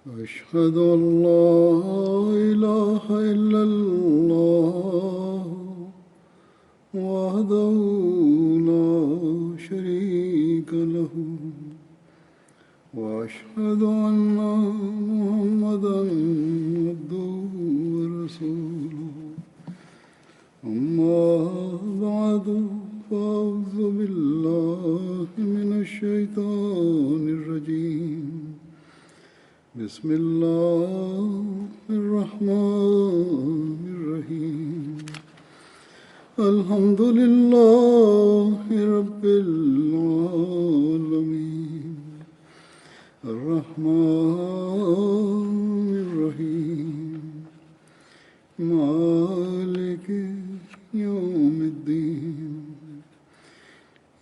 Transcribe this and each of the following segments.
أشهد أن لا إله إلا الله وحده لا شريك له وأشهد أن محمدا عبده ورسوله أما بعد فأعوذ بالله من الشيطان الرجيم بسم الله الرحمن الرحيم الحمد لله رب العالمين الرحمن الرحيم مالك يوم الدين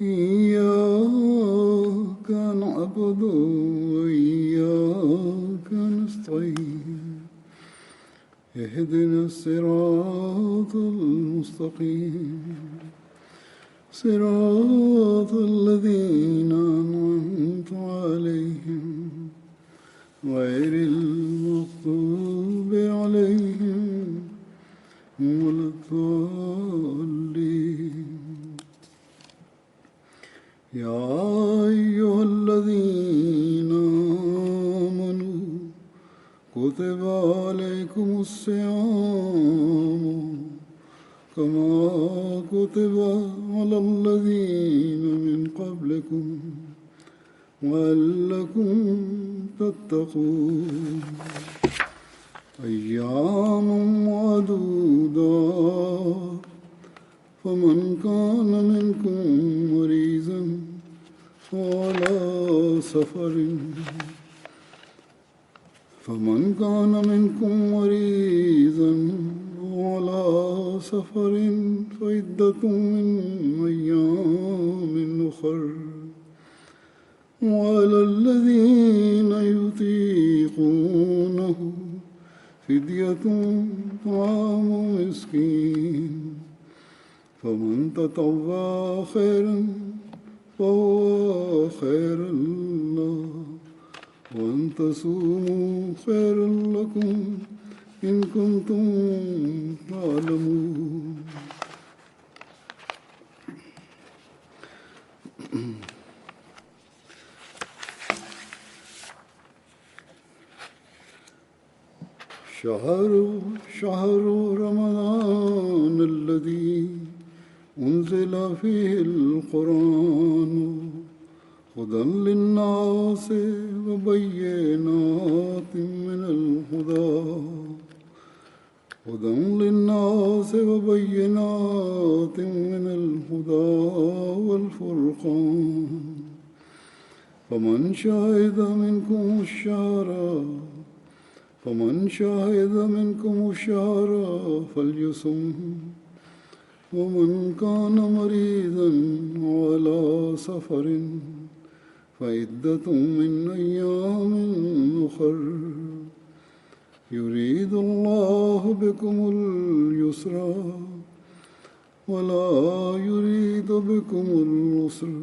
إياك نعبد وإياك نستعين اهدنا الصراط المستقيم صراط الذين أنعمت عليهم غير المغضوب عليهم ولا الضالين يا أيها الذين آمنوا كتب عليكم الصيام كما كتب على الذين من قبلكم لعلكم تتقون أيام معدودات فمن كان منكم مريضا فعلى سفر فعدة من أيام أخر وعلى الذين يطيقونه فدية طعام مسكين فمن تطوع خيرا فهو خير له وأن تصوموا خير لكم إن كنتم تعلمون شهر رمضان الذي أنزل فيه القرآن هدى للناس وبينات من الهدى والفرقان فمن شهد منكم الشهر فليصم ومن كان مريضا على سفر فعدة من أيام أخر يريد الله بكم اليسر ولا يريد بكم العسر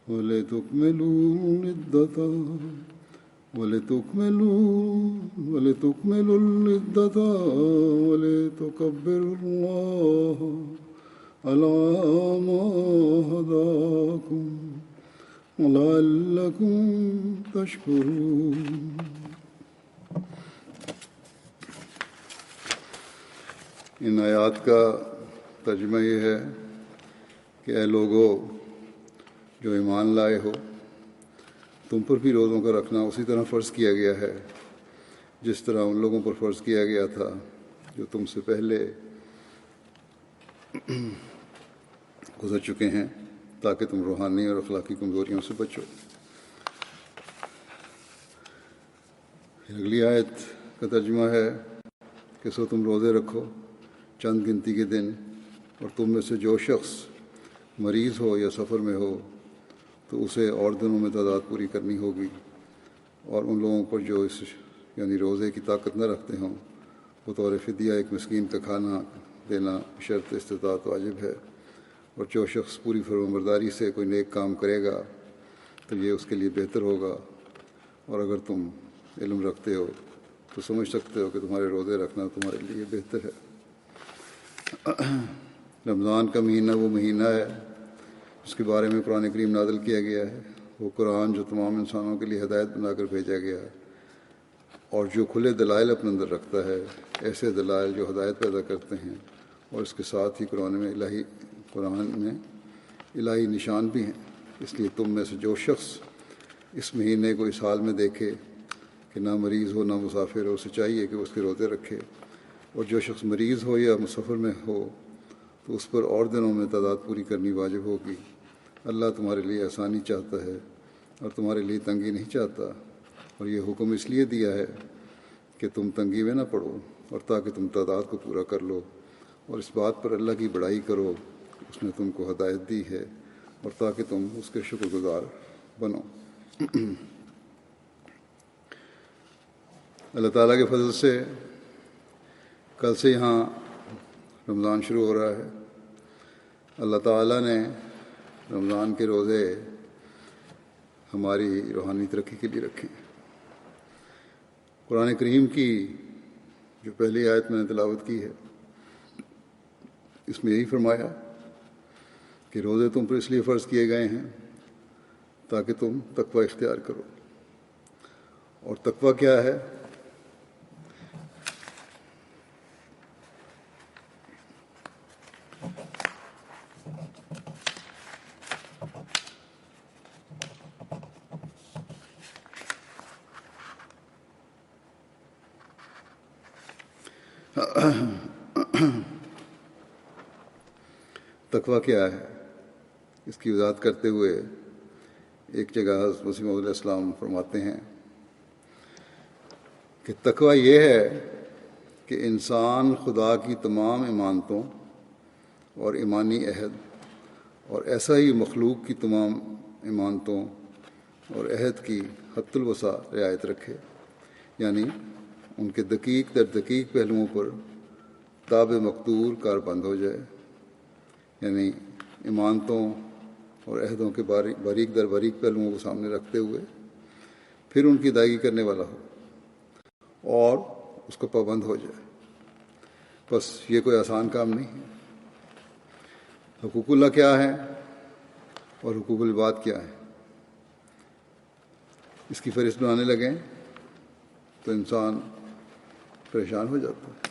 ولتكملوا العدة ولتكبروا الله على ما هداكم ولعلكم تشكرون. ان آیات کا ترجمہ یہ ہے کہ اے لوگو جو ایمان لائے ہو، تم پر بھی روزوں کا رکھنا اسی طرح فرض کیا گیا ہے جس طرح ان لوگوں پر فرض کیا گیا تھا جو تم سے پہلے گزر چکے ہیں، تاکہ تم روحانی اور اخلاقی کمزوریوں سے بچو. اگلی آیت کا ترجمہ ہے کہ سو تم روزے رکھو چند گنتی کے دن، اور تم میں سے جو شخص مریض ہو یا سفر میں ہو تو اسے اور دنوں میں تعداد پوری کرنی ہوگی، اور ان لوگوں پر جو یعنی روزے کی طاقت نہ رکھتے ہوں بطور فدیہ ایک مسکین کا کھانا دینا شرط استطاعت واجب ہے. اور جو شخص پوری فرمانبرداری سے کوئی نیک کام کرے گا تو یہ اس کے لیے بہتر ہوگا، اور اگر تم علم رکھتے ہو تو سمجھ سکتے ہو کہ تمہارے روزے رکھنا تمہارے لیے بہتر ہے۔ رمضان کا مہینہ وہ مہینہ ہے جس کے بارے میں قرآن کریم نازل کیا گیا ہے۔ وہ قرآن جو تمام انسانوں کے لیے ہدایت بنا کر بھیجا گیا ہے اور جو کھلے دلائل اپنے اندر رکھتا ہے، ایسے دلائل جو ہدایت پیدا کرتے ہیں، اور اس کے ساتھ ہی قرآن میں الہی نشان بھی ہیں۔ اس لیے تم میں سے جو شخص اس مہینے کو اس حال میں دیکھے کہ نہ مریض ہو نہ مسافر ہو، اسے چاہیے کہ اس کے روزے رکھے، اور جو شخص مریض ہو یا مسافر میں ہو تو اس پر اور دنوں میں تعداد پوری کرنی واجب ہوگی۔ اللہ تمہارے لیے آسانی چاہتا ہے اور تمہارے لیے تنگی نہیں چاہتا، اور یہ حکم اس لیے دیا ہے کہ تم تنگی میں نہ پڑو اور تاکہ تم تعداد کو پورا کر لو، اور اس بات پر اللہ کی بڑائی کرو کہ اس نے تم کو ہدایت دی ہے، اور تاکہ تم اس کے شکر گزار بنو۔ اللہ تعالیٰ کے فضل سے کل سے یہاں رمضان شروع ہو رہا ہے۔ اللہ تعالیٰ نے رمضان کے روزے ہماری روحانی ترقی کے لیے رکھے ہیں۔ قرآن کریم کی جو پہلی آیت میں نے تلاوت کی ہے، اس میں یہی فرمایا کہ روزے تم پر اس لیے فرض کیے گئے ہیں تاکہ تم تقوی اختیار کرو۔ اور تقوی کیا ہے؟ تقوی کیا ہے؟ اس کی وضاحت کرتے ہوئے ایک جگہ حضرت مسیح موعود علیہ السلام فرماتے ہیں کہ تقوی یہ ہے کہ انسان خدا کی تمام امانتوں اور ایمانی عہد اور ایسا ہی مخلوق کی تمام امانتوں اور عہد کی حد الوسع رعایت رکھے، یعنی ان کے دقیق در دقیق پہلوؤں پر تاب مقدور کار بند ہو جائے، یعنی ایمانتوں اور عہدوں کے باریک در باریک پہلوؤں کو سامنے رکھتے ہوئے پھر ان کی ادائیگی کرنے والا ہو اور اس کو پابند ہو جائے۔ بس یہ کوئی آسان کام نہیں ہے۔ حقوق اللہ کیا ہے اور حقوق العباد کیا ہے، اس کی فہرست بنانے لگیں تو انسان پریشان ہو جاتا ہے۔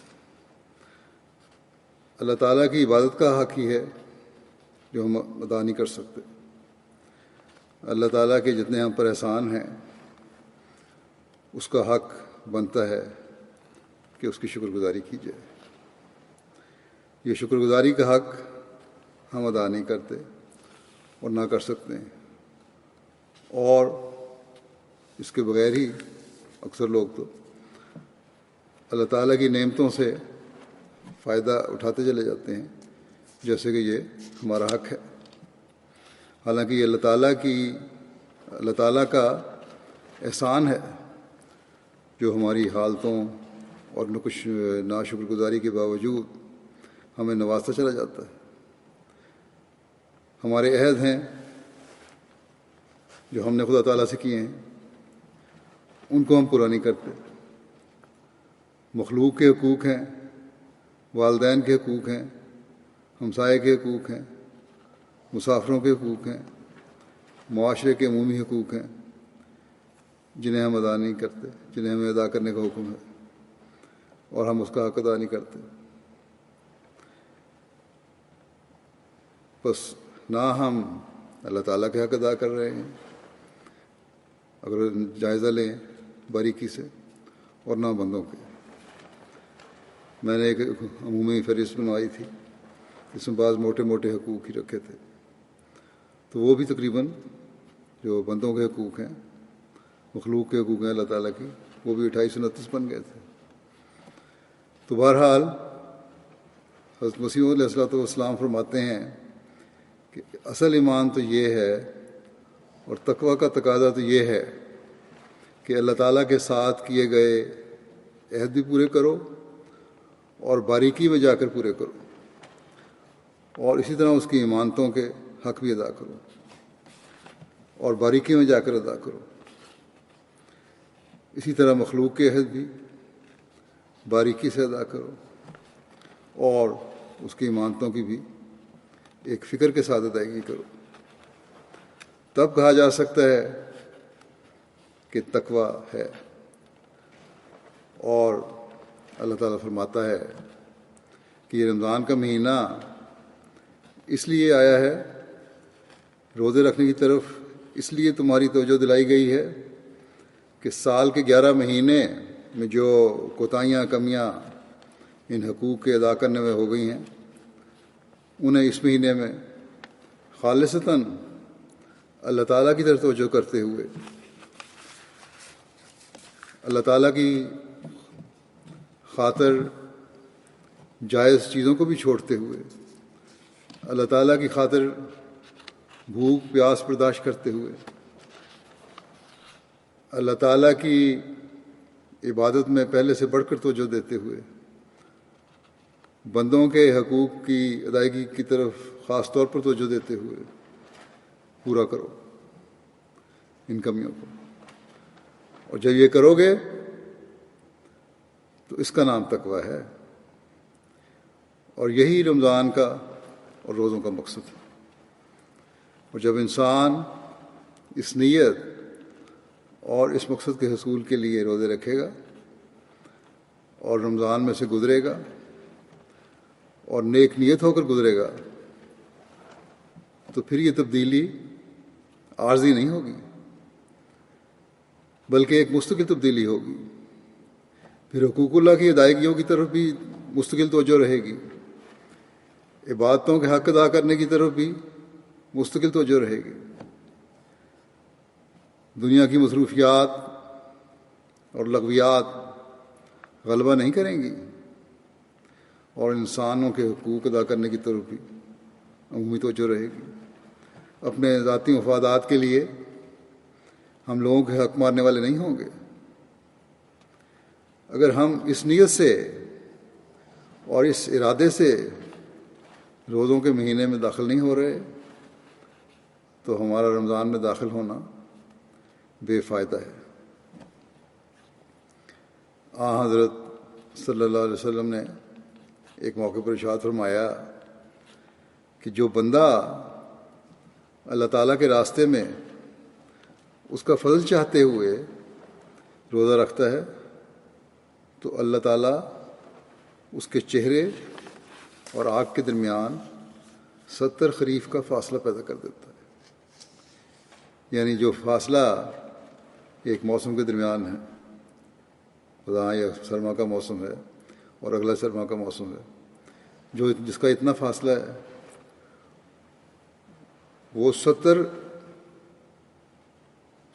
اللہ تعالیٰ کی عبادت کا حق ہی ہے جو ہم ادا نہیں کر سکتے۔ اللہ تعالیٰ کے جتنے ہم پر احسان ہیں اس کا حق بنتا ہے کہ اس کی شکر گزاری کی جائے۔ یہ شکر گزاری کا حق ہم ادا نہیں کرتے اور نہ کر سکتے ہیں، اور اس کے بغیر ہی اکثر لوگ تو اللہ تعالیٰ کی نعمتوں سے فائدہ اٹھاتے چلے جاتے ہیں جیسے کہ یہ ہمارا حق ہے، حالانکہ یہ اللہ تعالیٰ کا احسان ہے جو ہماری حالتوں اور کچھ ناشکر گزاری کے باوجود ہمیں نوازتا چلا جاتا ہے۔ ہمارے عہد ہیں جو ہم نے خدا تعالیٰ سے کیے ہیں، ان کو ہم پورا نہیں کرتے۔ مخلوق کے حقوق ہیں، والدین کے حقوق ہیں، ہمسائے کے حقوق ہیں، مسافروں کے حقوق ہیں، معاشرے کے عمومی حقوق ہیں جنہیں ہم ادا نہیں کرتے، جنہیں ہمیں ادا کرنے کا حکم ہے، اور ہم اس کا حق ادا نہیں کرتے۔ بس نہ ہم اللہ تعالیٰ کے حق ادا کر رہے ہیں اگر جائزہ لیں باریکی سے، اور نہ بندوں کے۔ میں نے ایک عمومی فہرست بنوائی تھی، اس میں بعض موٹے موٹے حقوق ہی رکھے تھے، تو وہ بھی تقریباً جو بندوں کے حقوق ہیں، مخلوق کے حقوق ہیں اللہ تعالیٰ کی، وہ بھی 2829 بن گئے تھے۔ تو بہرحال حضرت مسیح علیہ السلام فرماتے ہیں کہ اصل ایمان تو یہ ہے اور تقویٰ کا تقاضا تو یہ ہے کہ اللہ تعالیٰ کے ساتھ کیے گئے عہد بھی پورے کرو اور باریکی میں جا کر پورے کرو، اور اسی طرح اس کی ایمانتوں کے حق بھی ادا کرو اور باریکی میں جا کر ادا کرو۔ اسی طرح مخلوق کے عہد بھی باریکی سے ادا کرو اور اس کی امانتوں کی بھی ایک فکر کے ساتھ ادائیگی کرو. تب کہا جا سکتا ہے کہ تقوی ہے. اور اللہ تعالیٰ فرماتا ہے کہ یہ رمضان کا مہینہ اس لیے آیا ہے روزے رکھنے کی طرف، اس لیے تمہاری توجہ دلائی گئی ہے کہ سال کے 11 مہینے میں جو کوتاہیاں کمیاں ان حقوق کے ادا کرنے میں ہو گئی ہیں، انہیں اس مہینے میں خالصتاً اللہ تعالیٰ کی طرف توجہ کرتے ہوئے، اللہ تعالیٰ کی خاطر جائز چیزوں کو بھی چھوڑتے ہوئے، اللہ تعالیٰ کی خاطر بھوک پیاس برداشت کرتے ہوئے، اللہ تعالیٰ کی عبادت میں پہلے سے بڑھ کر توجہ دیتے ہوئے بندوں کے حقوق کی ادائیگی کی طرف خاص طور پر توجہ دیتے ہوئے پورا کرو ان کمیوں کو. اور جب یہ کرو گے تو اس کا نام تقوی ہے، اور یہی رمضان کا اور روزوں کا مقصد ہے. اور جب انسان اس نیت اور اس مقصد کے حصول کے لیے روزے رکھے گا اور رمضان میں سے گزرے گا اور نیک نیت ہو کر گزرے گا، تو پھر یہ تبدیلی عارضی نہیں ہوگی بلکہ ایک مستقل تبدیلی ہوگی. پھر حقوق اللہ کی ادائیگیوں کی طرف بھی مستقل توجہ رہے گی، عبادتوں کے حق ادا کرنے کی طرف بھی مستقل توجہ رہے گی. دنیا کی مصروفیات اور لغویات غلبہ نہیں کریں گی، اور انسانوں کے حقوق ادا کرنے کی طرف بھی عمومی توجہ رہے گی. اپنے ذاتی مفادات کے لیے ہم لوگوں کے حق مارنے والے نہیں ہوں گے. اگر ہم اس نیت سے اور اس ارادے سے روزوں کے مہینے میں داخل نہیں ہو رہے تو ہمارا رمضان میں داخل ہونا بے فائدہ ہے. حضرت صلی اللہ علیہ وسلم نے ایک موقع پر ارشاد فرمایا کہ جو بندہ اللہ تعالیٰ کے راستے میں اس کا فضل چاہتے ہوئے روزہ رکھتا ہے تو اللہ تعالیٰ اس کے چہرے اور آگ کے درمیان 70 خریف کا فاصلہ پیدا کر دیتا ہے. یعنی جو فاصلہ ایک موسم کے درمیان ہے، خدا یہ سرما کا موسم ہے اور اگلا سرما کا موسم ہے، جس کا اتنا فاصلہ ہے وہ 70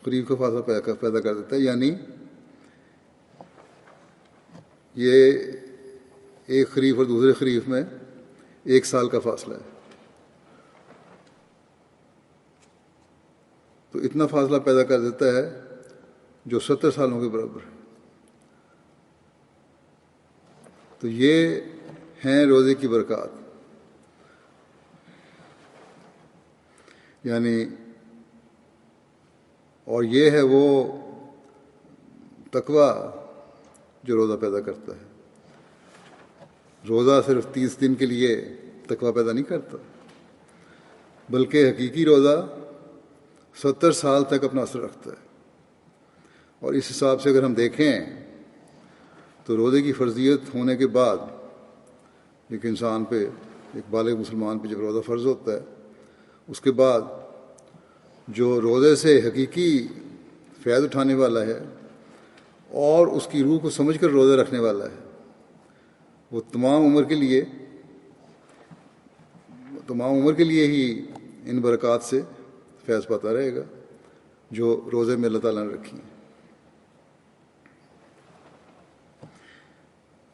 خریف کا فاصلہ پیدا کر دیتا ہے. یعنی یہ ایک خریف اور دوسرے خریف میں 1 سال کا فاصلہ ہے. تو اتنا فاصلہ پیدا کر دیتا ہے جو 70 سالوں کے برابر ہے. تو یہ ہیں روزے کی برکات. یعنی اور یہ ہے وہ تقوی جو روزہ پیدا کرتا ہے. روزہ صرف 30 دن کے لیے تقوی پیدا نہیں کرتا، بلکہ حقیقی روزہ 70 سال تک اپنا اثر رکھتا ہے. اور اس حساب سے اگر ہم دیکھیں تو روزے کی فرضیت ہونے کے بعد ایک انسان پہ، ایک بالغ مسلمان پہ جب روزہ فرض ہوتا ہے، اس کے بعد جو روزے سے حقیقی فیض اٹھانے والا ہے اور اس کی روح کو سمجھ کر روزہ رکھنے والا ہے، وہ تمام عمر کے لیے ہی ان برکات سے فیض پاتا رہے گا جو روزے میں اللہ تعالیٰ نے رکھی ہیں.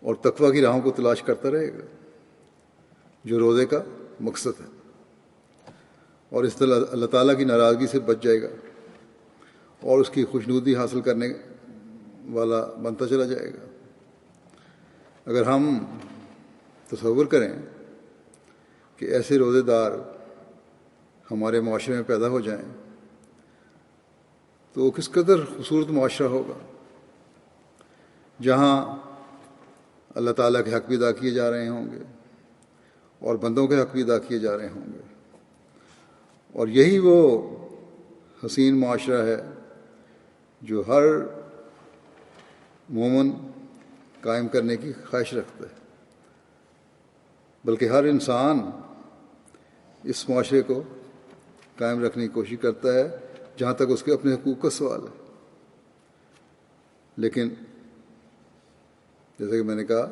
اور تقوی کی راہوں کو تلاش کرتا رہے گا جو روزے کا مقصد ہے، اور اس طرح اللہ تعالیٰ کی ناراضگی سے بچ جائے گا اور اس کی خوشنودی حاصل کرنے والا بنتا چلا جائے گا. اگر ہم تصور کریں کہ ایسے روزے دار ہمارے معاشرے میں پیدا ہو جائیں تو وہ کس قدر خوبصورت معاشرہ ہوگا. جہاں اللہ تعالیٰ کے حق بھی ادا کیے جا رہے ہوں گے اور بندوں کے حق بھی ادا کیے جا رہے ہوں گے. اور یہی وہ حسین معاشرہ ہے جو ہر مومن قائم کرنے کی خواہش رکھتا ہے، بلکہ ہر انسان اس معاشرے کو قائم رکھنے کی کوشش کرتا ہے جہاں تک اس کے اپنے حقوق کا سوال ہے. لیکن جیسے کہ میں نے کہا،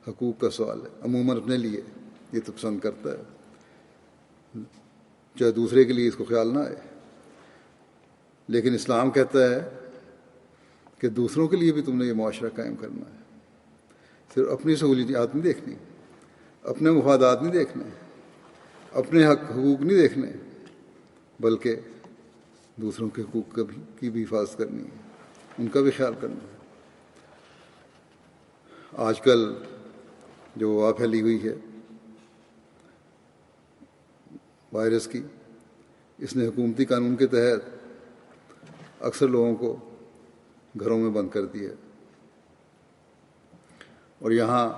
حقوق کا سوال ہے، عموماً اپنے لیے یہ تو پسند کرتا ہے، چاہے دوسرے کے لیے اس کو خیال نہ آئے. لیکن اسلام کہتا ہے کہ دوسروں کے لیے بھی تم نے یہ معاشرہ قائم کرنا ہے. صرف اپنی سہولیات نہیں دیکھنی، اپنے مفادات نہیں دیکھنے، اپنے حقوق نہیں دیکھنے، بلکہ دوسروں کے حقوق کی بھی حفاظت کرنی ہے، ان کا بھی خیال کرنا ہے. آج کل جو وبا پھیلی ہوئی ہے وائرس کی، اس نے حکومتی قانون کے تحت اکثر لوگوں کو گھروں میں بند کر دیا. اور یہاں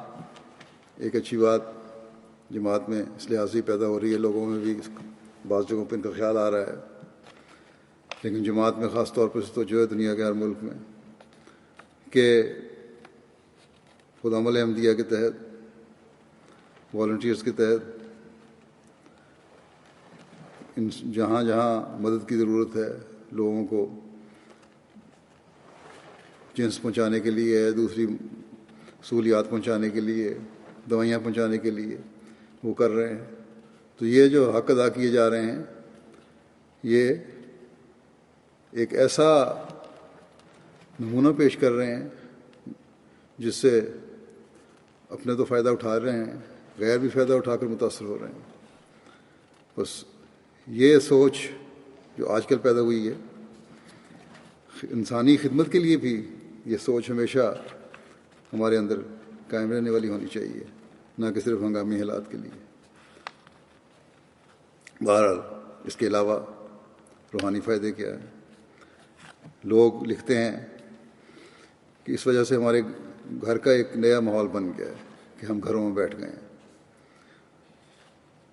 ایک اچھی بات جماعت میں اس لحاظ سے پیدا ہو رہی ہے، لوگوں میں بھی بعض جگہوں پہ ان کا خیال آ رہا ہے، لیکن جماعت میں خاص طور پر توجہ ہے دنیا کے ہر ملک میں کہ خود عمل احمدیہ کے تحت، والنٹیئرز کے تحت جہاں جہاں مدد کی ضرورت ہے، لوگوں کو جنس پہنچانے کے لیے، دوسری سہولیات پہنچانے کے لیے، دوائیاں پہنچانے کے لیے وہ کر رہے ہیں. تو یہ جو حق ادا کیے جا رہے ہیں، یہ ایک ایسا نمونہ پیش کر رہے ہیں جس سے اپنے تو فائدہ اٹھا رہے ہیں، غیر بھی فائدہ اٹھا کر متاثر ہو رہے ہیں. بس یہ سوچ جو آج کل پیدا ہوئی ہے، انسانی خدمت کے لیے بھی یہ سوچ ہمیشہ ہمارے اندر قائم رہنے والی ہونی چاہیے، نہ کہ صرف ہنگامی حالات کے لیے. بہرحال اس کے علاوہ روحانی فائدے کیا ہیں؟ لوگ لکھتے ہیں کہ اس وجہ سے ہمارے گھر کا ایک نیا ماحول بن گیا ہے کہ ہم گھروں میں بیٹھ گئے ہیں.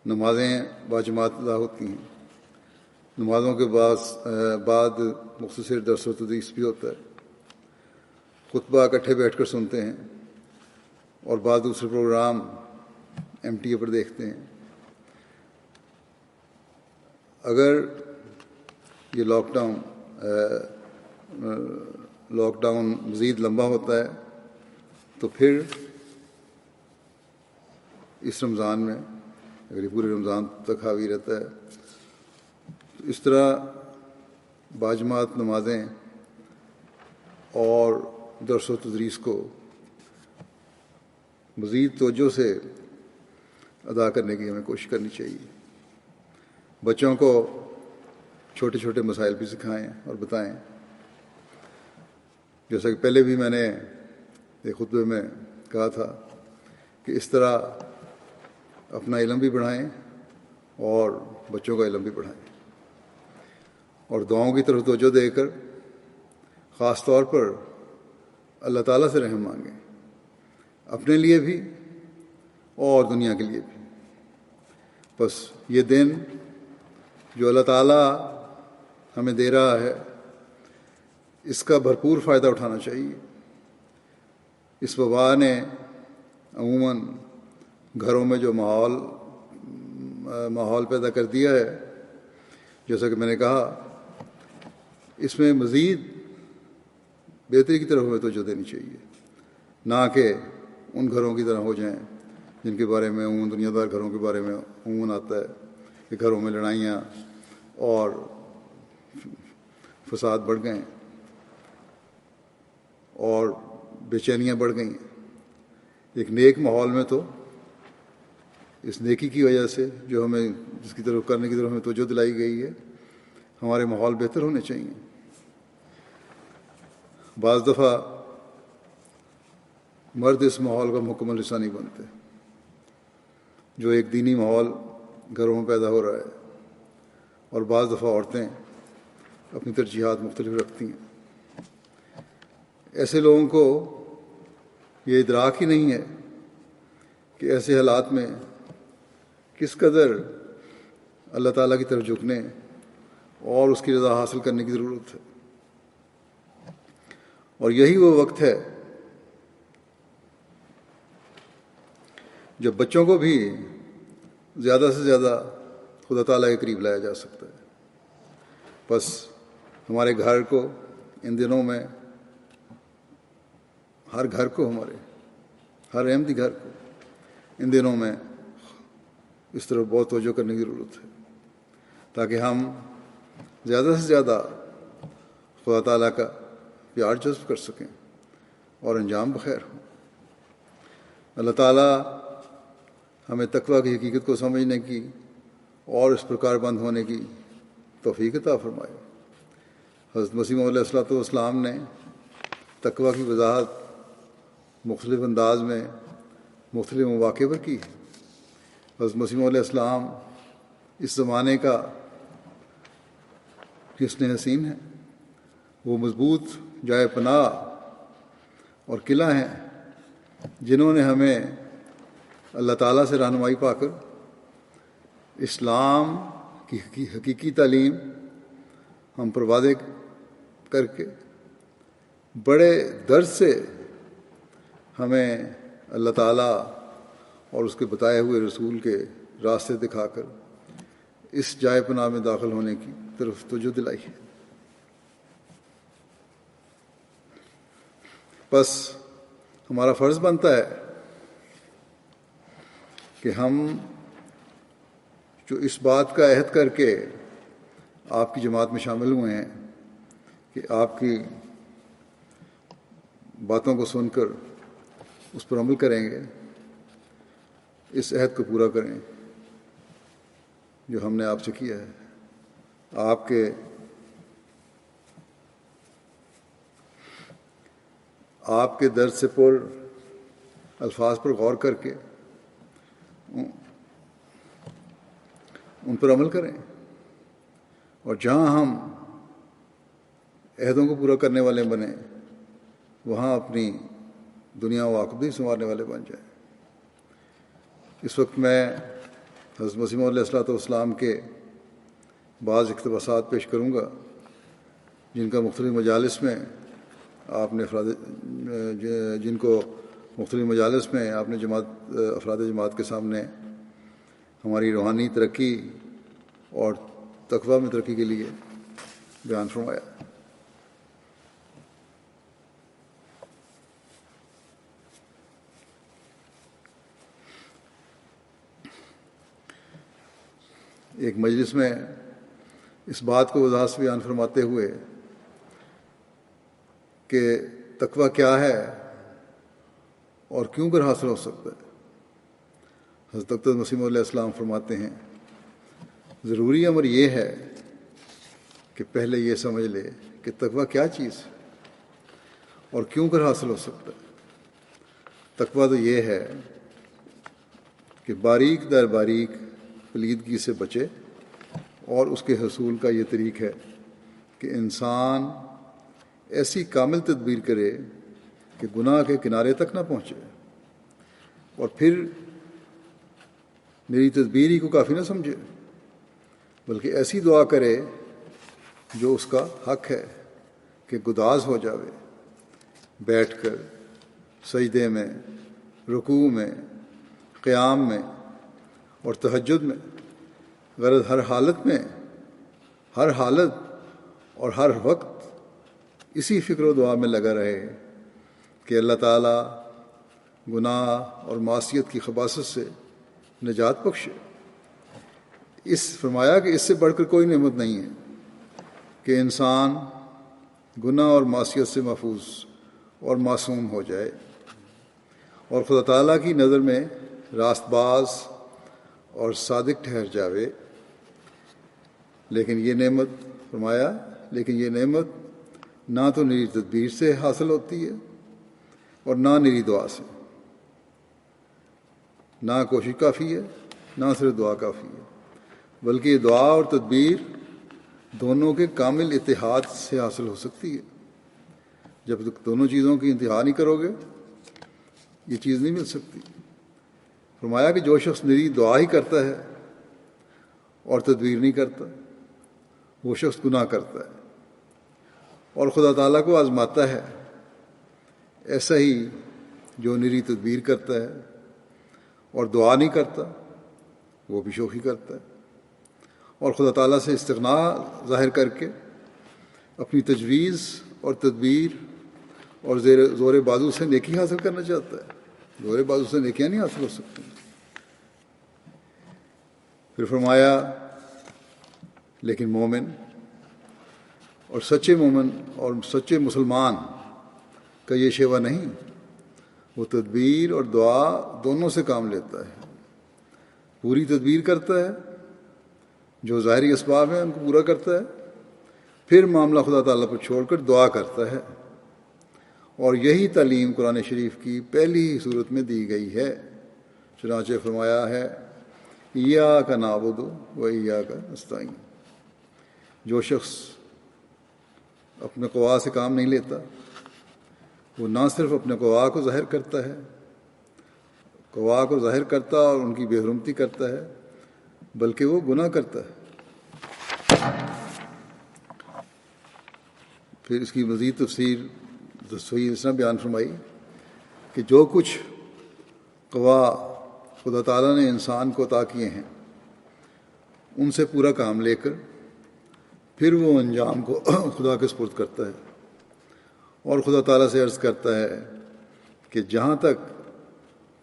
نمازیں باجماعت ادا ہوتی ہیں، نمازوں کے بعد مختصر درس و تدریس بھی ہوتا ہے، خطبہ اکٹھے بیٹھ کر سنتے ہیں، اور بعض دوسرے پروگرام MTA پر دیکھتے ہیں. اگر یہ لاک ڈاؤن مزید لمبا ہوتا ہے تو پھر اس رمضان میں، اگر یہ پورے رمضان تک حاوی رہتا ہے، تو اس طرح باجماعت نمازیں اور درس و تدریس کو مزید توجہ سے ادا کرنے کی ہمیں کوشش کرنی چاہیے. بچوں کو چھوٹے چھوٹے مسائل بھی سکھائیں اور بتائیں. جیسا کہ پہلے بھی میں نے ایک خطبے میں کہا تھا کہ اس طرح اپنا علم بھی بڑھائیں اور بچوں کا علم بھی بڑھائیں، اور دعاؤں کی طرف توجہ دے کر خاص طور پر اللہ تعالیٰ سے رحم مانگیں، اپنے لیے بھی اور دنیا کے لیے بھی. بس یہ دن جو اللہ تعالیٰ ہمیں دے رہا ہے، اس کا بھرپور فائدہ اٹھانا چاہیے. اس وبا نے عموماً گھروں میں جو ماحول پیدا کر دیا ہے، جیسا کہ میں نے کہا، اس میں مزید بہتری کی طرف ہمیں توجہ دینی چاہیے، نہ کہ ان گھروں کی طرح ہو جائیں جن کے بارے میں عموماً دنیا دار گھروں کے بارے میں عموماً آتا ہے کہ گھروں میں لڑائیاں اور فساد بڑھ گئے اور بے چینیاں بڑھ گئیں. ایک نیک ماحول میں تو اس نیکی کی وجہ سے جو ہمیں جس کی طرف کرنے کی طرف ہمیں توجہ دلائی گئی ہے، ہمارے ماحول بہتر ہونے چاہیے. بعض دفعہ مرد اس ماحول کا مکمل حصہ نہیں بنتے. جو ایک دینی ماحول گھروں میں پیدا ہو رہا ہے، اور بعض دفعہ عورتیں اپنی ترجیحات مختلف رکھتی ہیں. ایسے لوگوں کو یہ ادراک ہی نہیں ہے کہ ایسے حالات میں کس قدر اللہ تعالیٰ کی طرف جھکنے اور اس کی رضا حاصل کرنے کی ضرورت ہے۔ اور یہی وہ وقت ہے جب بچوں کو بھی زیادہ سے زیادہ خدا تعالیٰ کے قریب لایا جا سکتا ہے۔ بس ہمارے گھر کو ان دنوں میں، ہر گھر کو، ہمارے ہر احمدی گھر کو ان دنوں میں اس طرف بہت توجہ کرنے کی ضرورت ہے، تاکہ ہم زیادہ سے زیادہ خدا تعالیٰ کا پیار جذب کر سکیں اور انجام بخیر ہوں۔ اللہ تعالیٰ ہمیں تقویٰ کی حقیقت کو سمجھنے کی اور اس پر کاربند ہونے کی توفیق عطا فرمائے۔ حضرت مسیح موعود علیہ الصلوۃ والسلام نے تقویٰ کی وضاحت مختلف انداز میں مختلف مواقع پر کی ہے۔ حضرت مسیح موعود علیہ السلام اس زمانے کا حسن حسین ہے، وہ مضبوط جائے پناہ اور قلعہ ہیں جنہوں نے ہمیں اللہ تعالیٰ سے رہنمائی پا کر اسلام کی حقیقی تعلیم ہم پر واضح کر کے بڑے درد سے ہمیں اللہ تعالیٰ اور اس کے بتائے ہوئے رسول کے راستے دکھا کر اس جائے پناہ میں داخل ہونے کی طرف توجہ دلائی ہے۔ بس ہمارا فرض بنتا ہے کہ ہم جو اس بات کا عہد کر کے آپ کی جماعت میں شامل ہوئے ہیں کہ آپ کی باتوں کو سن کر اس پر عمل کریں گے، اس عہد کو پورا کریں جو ہم نے آپ سے کیا ہے۔ آپ کے درد سے پر الفاظ پر غور کر کے ان پر عمل کریں، اور جہاں ہم عہدوں کو پورا کرنے والے بنیں وہاں اپنی دنیا و عاقبت سنوارنے والے بن جائیں۔ اس وقت میں حضرت مسیح موعود علیہ الصلوۃ والسلام کے بعض اقتباسات پیش کروں گا جن کو مختلف مجالس میں آپ نے افراد جماعت کے سامنے ہماری روحانی ترقی اور تقویٰ میں ترقی کے لیے بیان فرمایا۔ ایک مجلس میں اس بات کو وضاحت سے بیان فرماتے ہوئے کہ تقویٰ کیا ہے اور کیوں کر حاصل ہو سکتا ہے، حضرت اقدس مسیح موعود علیہ السلام فرماتے ہیں ضروری امر یہ ہے کہ پہلے یہ سمجھ لے کہ تقویٰ کیا چیز ہے اور کیوں کر حاصل ہو سکتا ہے۔ تقویٰ تو یہ ہے کہ باریک در باریک پلیدگی سے بچے، اور اس کے حصول کا یہ طریق ہے کہ انسان ایسی کامل تدبیر کرے کہ گناہ کے کنارے تک نہ پہنچے، اور پھر میری تدبیر ہی کو کافی نہ سمجھے بلکہ ایسی دعا کرے جو اس کا حق ہے کہ گداز ہو جاوے، بیٹھ کر، سجدے میں، رکوع میں، قیام میں اور تہجد میں، غرض ہر حالت میں، ہر حالت اور ہر وقت اسی فکر و دعا میں لگا رہے کہ اللہ تعالیٰ گناہ اور معصیت کی خباثت سے نجات بخشے۔ فرمایا کہ اس سے بڑھ کر کوئی نعمت نہیں ہے کہ انسان گناہ اور معصیت سے محفوظ اور معصوم ہو جائے اور خدا تعالیٰ کی نظر میں راست باز اور صادق ٹھہر جاوے۔ لیکن یہ نعمت نہ تو نری تدبیر سے حاصل ہوتی ہے اور نہ نری دعا سے، نہ کوشش کافی ہے نہ صرف دعا کافی ہے، بلکہ دعا اور تدبیر دونوں کے کامل اتحاد سے حاصل ہو سکتی ہے۔ جب تک دونوں چیزوں کی انتہا نہیں کرو گے یہ چیز نہیں مل سکتی۔ فرمایا کہ جو شخص نری دعا ہی کرتا ہے اور تدبیر نہیں کرتا، وہ شخص گناہ کرتا ہے اور خدا تعالیٰ کو آزماتا ہے۔ ایسا ہی جو نری تدبیر کرتا ہے اور دعا نہیں کرتا، وہ بھی شوخی کرتا ہے اور خدا تعالیٰ سے استغنا ظاہر کر کے اپنی تجویز اور تدبیر اور زور بازو سے نیکی حاصل کرنا چاہتا ہے۔ زور بازو سے نیکیاں نہیں حاصل ہو سکتی۔ پھر فرمایا لیکن مومن اور سچے مومن اور سچے مسلمان کا یہ شیوا نہیں، وہ تدبیر اور دعا دونوں سے کام لیتا ہے۔ پوری تدبیر کرتا ہے، جو ظاہری اسباب ہیں ان کو پورا کرتا ہے، پھر معاملہ خدا تعالیٰ پر چھوڑ کر دعا کرتا ہے، اور یہی تعلیم قرآن شریف کی پہلی ہی صورت میں دی گئی ہے۔ چنانچہ فرمایا ہے ایاک نعبد و ایاک نستعین۔ جو شخص اپنے قوا سے کام نہیں لیتا، وہ نہ صرف اپنے قوا کو ظاہر کرتا ہے، قوا کو ظاہر کرتا اور ان کی بے حرمتی کرتا ہے، بلکہ وہ گناہ کرتا ہے۔ پھر اس کی مزید تفسیر صحیح اس طرح بیان فرمائی کہ جو کچھ قوا خدا تعالیٰ نے انسان کو عطا کیے ہیں، ان سے پورا کام لے کر پھر وہ انجام کو خدا کے سپرد کرتا ہے اور خدا تعالیٰ سے عرض کرتا ہے کہ جہاں تک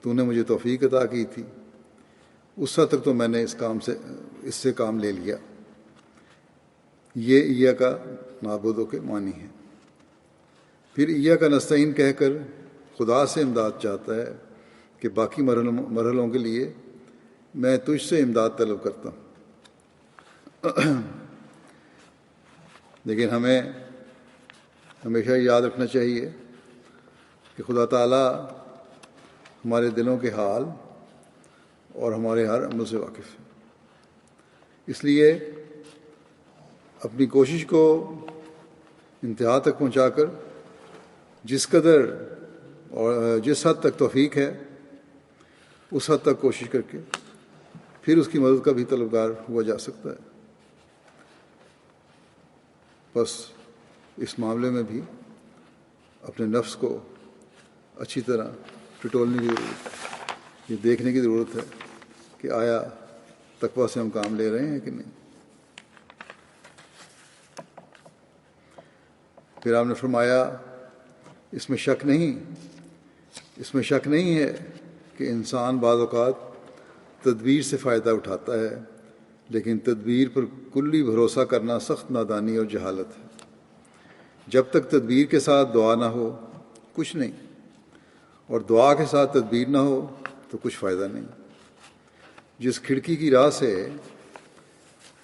تو نے مجھے توفیق عطا کی تھی اس حد تک تو میں نے اس سے کام لے لیا۔ یہ ایاک نعبد کے معنی ہے۔ پھر ایاک نستعین کہہ کر خدا سے امداد چاہتا ہے کہ باقی مرحلوں کے لیے میں تجھ سے امداد طلب کرتا ہوں۔ لیکن ہمیں ہمیشہ یاد رکھنا چاہیے کہ خدا تعالیٰ ہمارے دلوں کے حال اور ہمارے ہر عمل سے واقف ہے۔ اس لیے اپنی کوشش کو انتہا تک پہنچا کر جس قدر اور جس حد تک توفیق ہے اس حد تک کوشش کر کے پھر اس کی مدد کا بھی طلبگار ہوا جا سکتا ہے۔ بس اس معاملے میں بھی اپنے نفس کو اچھی طرح ٹٹولنے کی ضرورت ہے، یہ دیکھنے کی ضرورت ہے کہ آیا تقویٰ سے ہم کام لے رہے ہیں کہ نہیں۔ پھر آپ نے فرمایا اس میں شک نہیں ہے کہ انسان بعض اوقات تدبیر سے فائدہ اٹھاتا ہے، لیکن تدبیر پر کلی بھروسہ کرنا سخت نادانی اور جہالت ہے۔ جب تک تدبیر کے ساتھ دعا نہ ہو کچھ نہیں، اور دعا کے ساتھ تدبیر نہ ہو تو کچھ فائدہ نہیں۔ جس کھڑکی کی راہ سے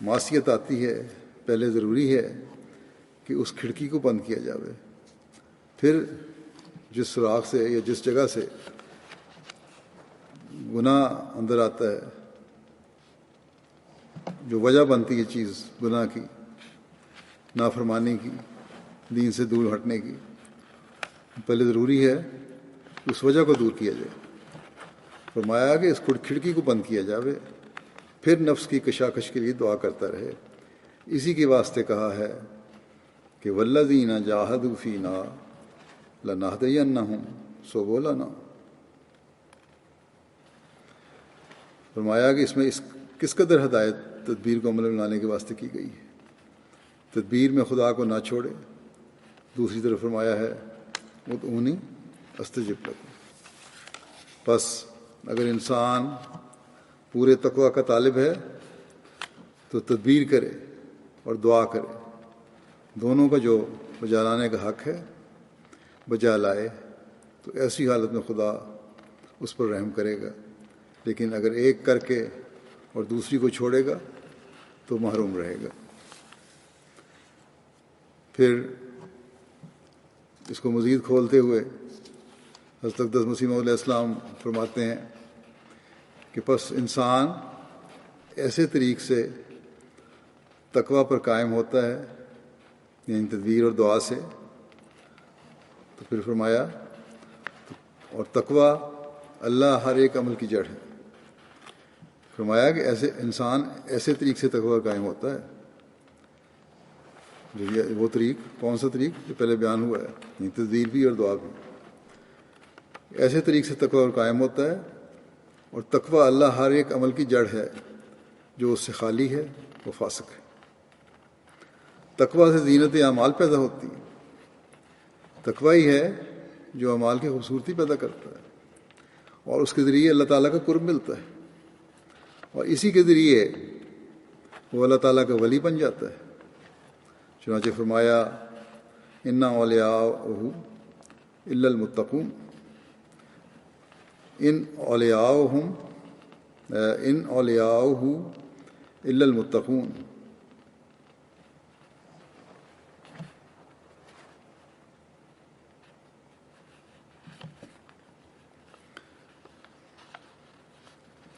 معصیت آتی ہے، پہلے ضروری ہے کہ اس کھڑکی کو بند کیا جاوے، پھر جس سوراخ سے یا جس جگہ سے گناہ اندر آتا ہے، جو وجہ بنتی ہے چیز گناہ کی، نافرمانی کی، دین سے دور ہٹنے کی، پہلے ضروری ہے اس وجہ کو دور کیا جائے۔ فرمایا کہ اس کھڑکی کو بند کیا جاوے، پھر نفس کی کشاکش کے لیے دعا کرتا رہے۔ اسی کے واسطے کہا ہے کہ والذین جاہدوا فینا لنہدینہم سبلنا۔ فرمایا کہ اس میں کس قدر ہدایت تدبیر کو عمل میں لانے کے واسطے کی گئی ہے۔ تدبیر میں خدا کو نہ چھوڑے۔ دوسری طرف فرمایا ہے ادعونی استجب لکم۔ بس اگر انسان پورے تقویٰ کا طالب ہے تو تدبیر کرے اور دعا کرے، دونوں کا جو بجا لانے کا حق ہے بجا لائے، تو ایسی حالت میں خدا اس پر رحم کرے گا۔ لیکن اگر ایک کر کے اور دوسری کو چھوڑے گا تو محروم رہے گا۔ پھر اس کو مزید کھولتے ہوئے حضرت اقدس مسیح موعود علیہ السلام فرماتے ہیں کہ پس انسان ایسے طریق سے تقویٰ پر قائم ہوتا ہے، یعنی تدبیر اور دعا سے، تو پھر فرمایا اور تقوی اللہ ہر ایک عمل کی جڑ ہے۔ فرمایا کہ ایسے انسان ایسے طریق سے تقوی قائم ہوتا ہے، جو یہ وہ طریق، کون سا طریق جو پہلے بیان ہوا ہے، تذکیر بھی اور دعا بھی، ایسے طریق سے تقوی قائم ہوتا ہے۔ اور تقوی اللہ ہر ایک عمل کی جڑ ہے، جو اس سے خالی ہے وہ فاسق ہے۔ تقوی سے زینت اعمال پیدا ہوتی ہے، تقوی ہی ہے جو اعمال کی خوبصورتی پیدا کرتا ہے، اور اس کے ذریعے اللہ تعالیٰ کا قرب ملتا ہے، اور اسی کے ذریعے وہ اللہ تعالیٰ کا ولی بن جاتا ہے۔ چنانچہ فرمایا انا اولیاءہ الا المتقون، ان اولیاءہ الا المتقون۔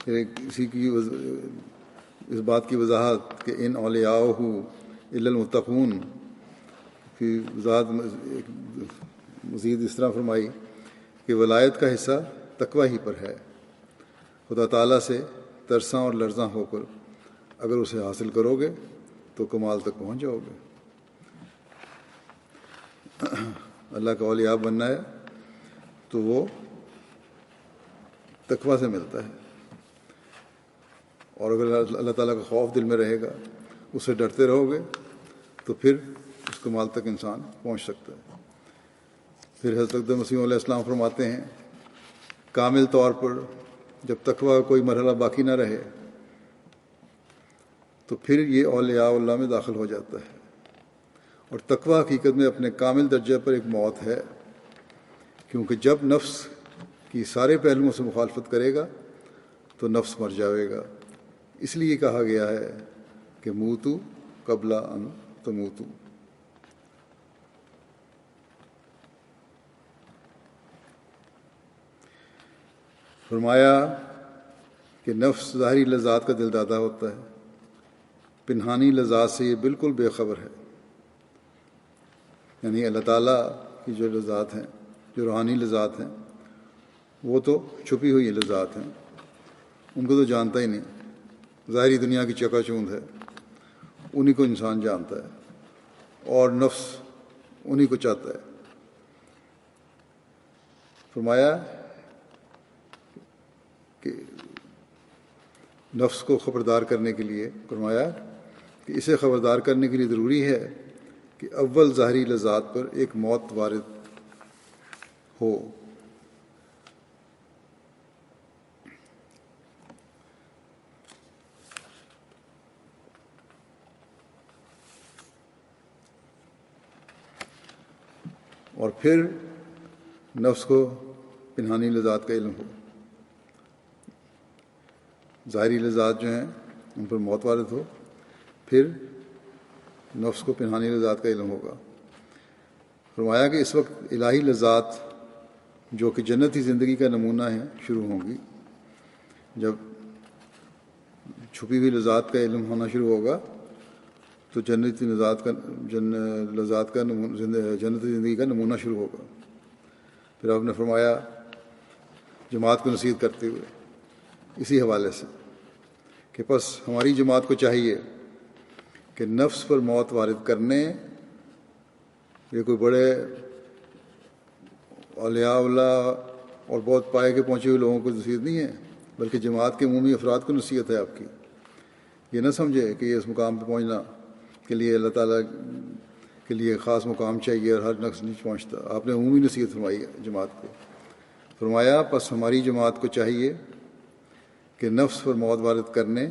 اسی کی اس بات کی وضاحت کہ ان اولیاءہ الا المتقون کی وضاحت مزید اس طرح فرمائی کہ ولایت کا حصہ تقوی ہی پر ہے۔ خدا تعالیٰ سے ترساں اور لرزاں ہو کر اگر اسے حاصل کرو گے تو کمال تک پہنچ جاؤ گے۔ اللہ کا اولیاء بننا ہے تو وہ تقوی سے ملتا ہے، اور اگر اللہ تعالیٰ کا خوف دل میں رہے گا، اس سے ڈرتے رہو گے، تو پھر اس کمال تک انسان پہنچ سکتا ہے۔ پھر حضرت مسیح علیہ السلام فرماتے ہیں کامل طور پر جب تقوی کا کوئی مرحلہ باقی نہ رہے تو پھر یہ اولیاء اللہ میں داخل ہو جاتا ہے، اور تقوی حقیقت میں اپنے کامل درجے پر ایک موت ہے، کیونکہ جب نفس کی سارے پہلوؤں سے مخالفت کرے گا تو نفس مر جائے گا۔ اس لیے کہا گیا ہے کہ موتو قبل ان تموتو۔ فرمایا کہ نفس ظاہری لذات کا دل دادا ہوتا ہے، پنہانی لذات سے یہ بالکل بے خبر ہے۔ یعنی اللہ تعالیٰ کی جو لذات ہیں، جو روحانی لذات ہیں، وہ تو چھپی ہوئی لذات ہیں، ان کو تو جانتا ہی نہیں۔ ظاہری دنیا کی چکا چوند ہے، انہی کو انسان جانتا ہے، اور نفس انہی کو چاہتا ہے۔ فرمایا کہ نفس کو خبردار کرنے کے لیے، فرمایا کہ اسے خبردار کرنے کے لیے ضروری ہے کہ اول ظاہری لذات پر ایک موت وارد ہو۔ اور پھر نفس کو پنہانی لذات کا علم ہو۔ ظاہری لذات جو ہیں ان پر موت وارد ہو، پھر نفس کو پنہانی لذات کا علم ہوگا۔ فرمایا کہ اس وقت الہی لذات جو کہ جنتی زندگی کا نمونہ ہیں شروع ہوں گی۔ جب چھپی ہوئی لذات کا علم ہونا شروع ہوگا تو جنتی لذات کا جنتی زندگی کا نمونہ شروع ہوگا۔ پھر آپ نے فرمایا جماعت کو نصیحت کرتے ہوئے اسی حوالے سے کہ پس ہماری جماعت کو چاہیے کہ نفس پر موت وارد کرنے، یہ کوئی بڑے اولیاء اللہ اور بہت پائے کے پہنچے ہوئے لوگوں کو نصیحت نہیں ہے، بلکہ جماعت کے عمومی افراد کو نصیحت ہے آپ کی۔ یہ نہ سمجھے کہ یہ اس مقام پہ پہنچنا کے لیے اللہ تعالیٰ کے لیے خاص مقام چاہیے اور ہر نفس نہیں پہنچتا۔ آپ نے عمومی نصیحت فرمائی ہے جماعت کو۔ فرمایا پس ہماری جماعت کو چاہیے کہ نفس پر موت وارد کرنے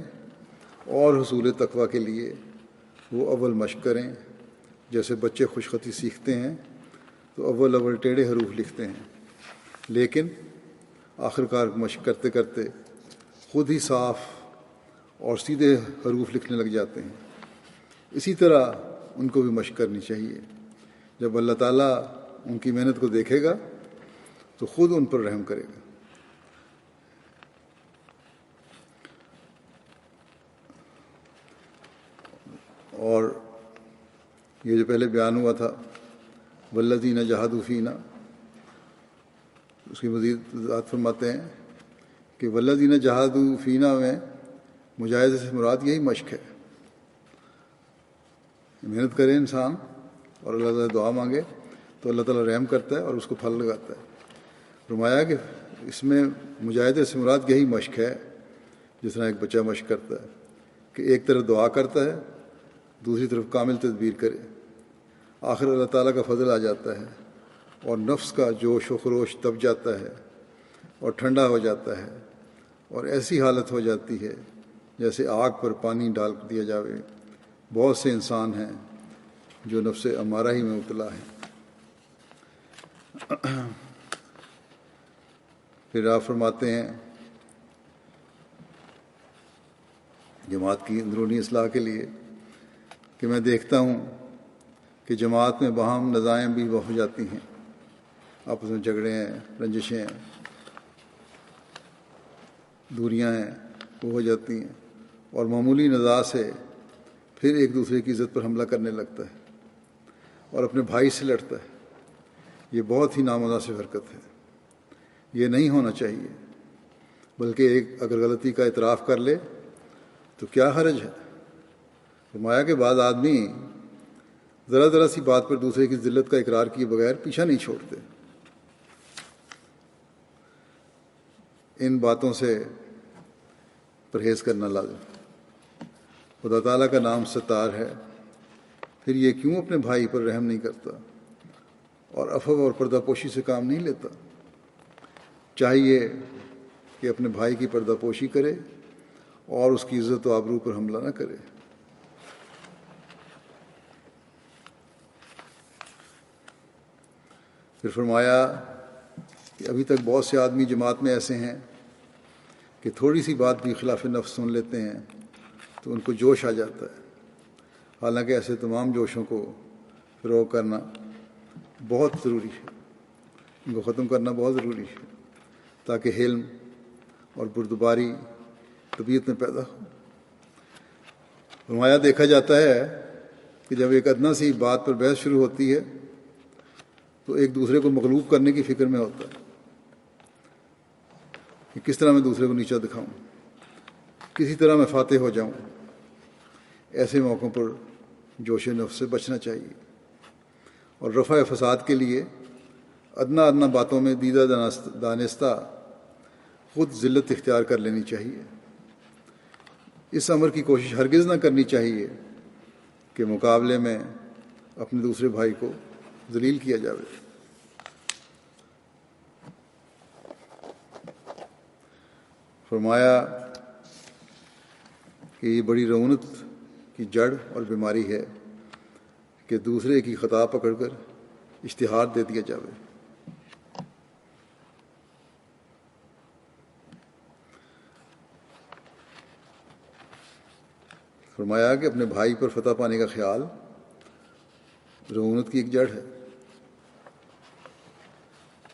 اور حصول تقوی کے لیے وہ اول مشق کریں۔ جیسے بچے خوش خطی سیکھتے ہیں تو اول ٹیڑھے حروف لکھتے ہیں، لیکن آخرکار مشق کرتے کرتے خود ہی صاف اور سیدھے حروف لکھنے لگ جاتے ہیں۔ اسی طرح ان کو بھی مشق کرنی چاہیے۔ جب اللہ تعالیٰ ان کی محنت کو دیکھے گا تو خود ان پر رحم کرے گا۔ اور یہ جو پہلے بیان ہوا تھا والذین جاہدوا فینا، اس کی مزید وضاحت فرماتے ہیں کہ والذین جاہدوا فینا میں مجاہدے سے مراد یہی مشق ہے، محنت کرے انسان اور اللہ تعالیٰ دعا مانگے تو اللہ تعالیٰ رحم کرتا ہے اور اس کو پھل لگاتا ہے۔ فرمایا کہ اس میں مجاہدے سے مراد یہی مشق ہے، جس طرح ایک بچہ مشق کرتا ہے کہ ایک طرف دعا کرتا ہے، دوسری طرف کامل تدبیر کرے، آخر اللہ تعالیٰ کا فضل آ جاتا ہے اور نفس کا جوش و خروش دب جاتا ہے اور ٹھنڈا ہو جاتا ہے، اور ایسی حالت ہو جاتی ہے جیسے آگ پر پانی ڈال دیا جاوے۔ بہت سے انسان ہیں جو نفس امارہ ہی میں مبتلا ہیں۔ پھر آپ فرماتے ہیں جماعت کی اندرونی اصلاح کے لیے کہ میں دیکھتا ہوں کہ جماعت میں باہم نزاعیں بھی ہو جاتی ہیں، آپس میں جھگڑے ہیں، رنجشیں ہیں، دوریاں ہیں، وہ ہو جاتی ہیں، اور معمولی نزاع سے پھر ایک دوسرے کی عزت پر حملہ کرنے لگتا ہے اور اپنے بھائی سے لڑتا ہے۔ یہ بہت ہی نامناسب حرکت ہے، یہ نہیں ہونا چاہیے، بلکہ ایک اگر غلطی کا اعتراف کر لے تو کیا حرج ہے۔ فرمایا کہ بعض آدمی ذرا ذرا سی بات پر دوسرے کی ذلت کا اقرار کیے بغیر پیچھا نہیں چھوڑتے۔ ان باتوں سے پرہیز کرنا لازم۔ خدا تعالیٰ کا نام ستار ہے، پھر یہ کیوں اپنے بھائی پر رحم نہیں کرتا اور عفو اور پردہ پوشی سے کام نہیں لیتا؟ چاہیے کہ اپنے بھائی کی پردہ پوشی کرے اور اس کی عزت و آبرو پر حملہ نہ کرے۔ پھر فرمایا کہ ابھی تک بہت سے آدمی جماعت میں ایسے ہیں کہ تھوڑی سی بات بھی خلاف نفس سن لیتے ہیں تو ان کو جوش آ جاتا ہے، حالانکہ ایسے تمام جوشوں کو فروغ کرنا بہت ضروری ہے، ان کو ختم کرنا بہت ضروری ہے تاکہ حلم اور بردباری طبیعت میں پیدا ہو۔ فرمایا دیکھا جاتا ہے کہ جب ایک ادنا سی بات پر بحث شروع ہوتی ہے تو ایک دوسرے کو مغلوب کرنے کی فکر میں ہوتا ہے کہ کس طرح میں دوسرے کو نیچا دکھاؤں، کسی طرح میں فاتح ہو جاؤں۔ ایسے موقعوں پر جوش نفس سے بچنا چاہیے اور رفع فساد کے لیے ادنا ادنا باتوں میں دیدہ دانستہ خود ذلت اختیار کر لینی چاہیے۔ اس امر کی کوشش ہرگز نہ کرنی چاہیے کہ مقابلے میں اپنے دوسرے بھائی کو ذلیل کیا جاوے۔ فرمایا کہ یہ بڑی رعونت کی جڑ اور بیماری ہے کہ دوسرے کی خطا پکڑ کر اشتہار دے دیا جاوے۔ فرمایا کہ اپنے بھائی پر فتح پانے کا خیال رعونت کی ایک جڑ ہے۔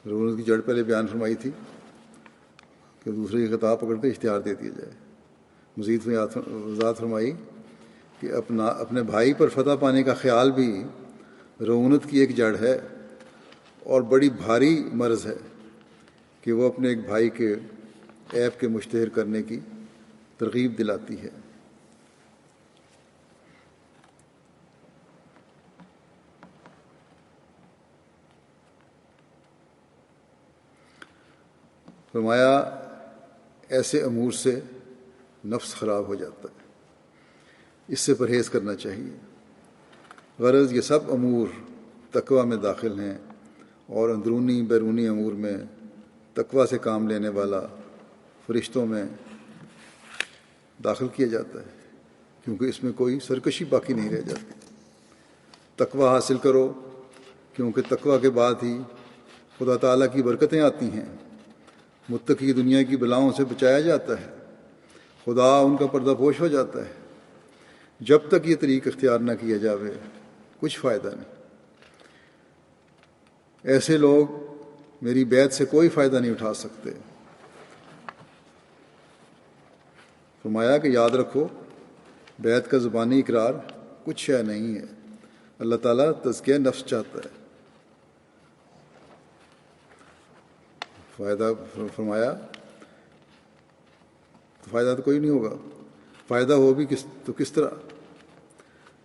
رعونت کی جڑ پہلے بیان فرمائی تھی کہ دوسرے کی خطا پکڑ کے اشتہار دے دیا جائے۔ مزید وضاحت فرمائی کہ اپنے بھائی پر فتح پانے کا خیال بھی رعونت کی ایک جڑ ہے اور بڑی بھاری مرض ہے کہ وہ اپنے ایک بھائی کے عیب کے مشتہر کرنے کی ترغیب دلاتی ہے۔ فرمایا ایسے امور سے نفس خراب ہو جاتا ہے، اس سے پرہیز کرنا چاہیے۔ غرض یہ سب امور تقویٰ میں داخل ہیں اور اندرونی بیرونی امور میں تقویٰ سے کام لینے والا فرشتوں میں داخل کیا جاتا ہے، کیونکہ اس میں کوئی سرکشی باقی نہیں رہ جاتی۔ تقویٰ حاصل کرو، کیونکہ تقویٰ کے بعد ہی خدا تعالیٰ کی برکتیں آتی ہیں۔ متقی دنیا کی بلاؤں سے بچایا جاتا ہے، خدا ان کا پردہ پوش ہو جاتا ہے۔ جب تک یہ طریق اختیار نہ کیا جاوے کچھ فائدہ نہیں۔ ایسے لوگ میری بیعت سے کوئی فائدہ نہیں اٹھا سکتے۔ فرمایا کہ یاد رکھو بیعت کا زبانی اقرار کچھ شے نہیں ہے، اللہ تعالیٰ تزکیہ نفس چاہتا ہے۔ فرمایا تو فائدہ تو کوئی نہیں ہوگا، فائدہ ہو بھی کس طرح،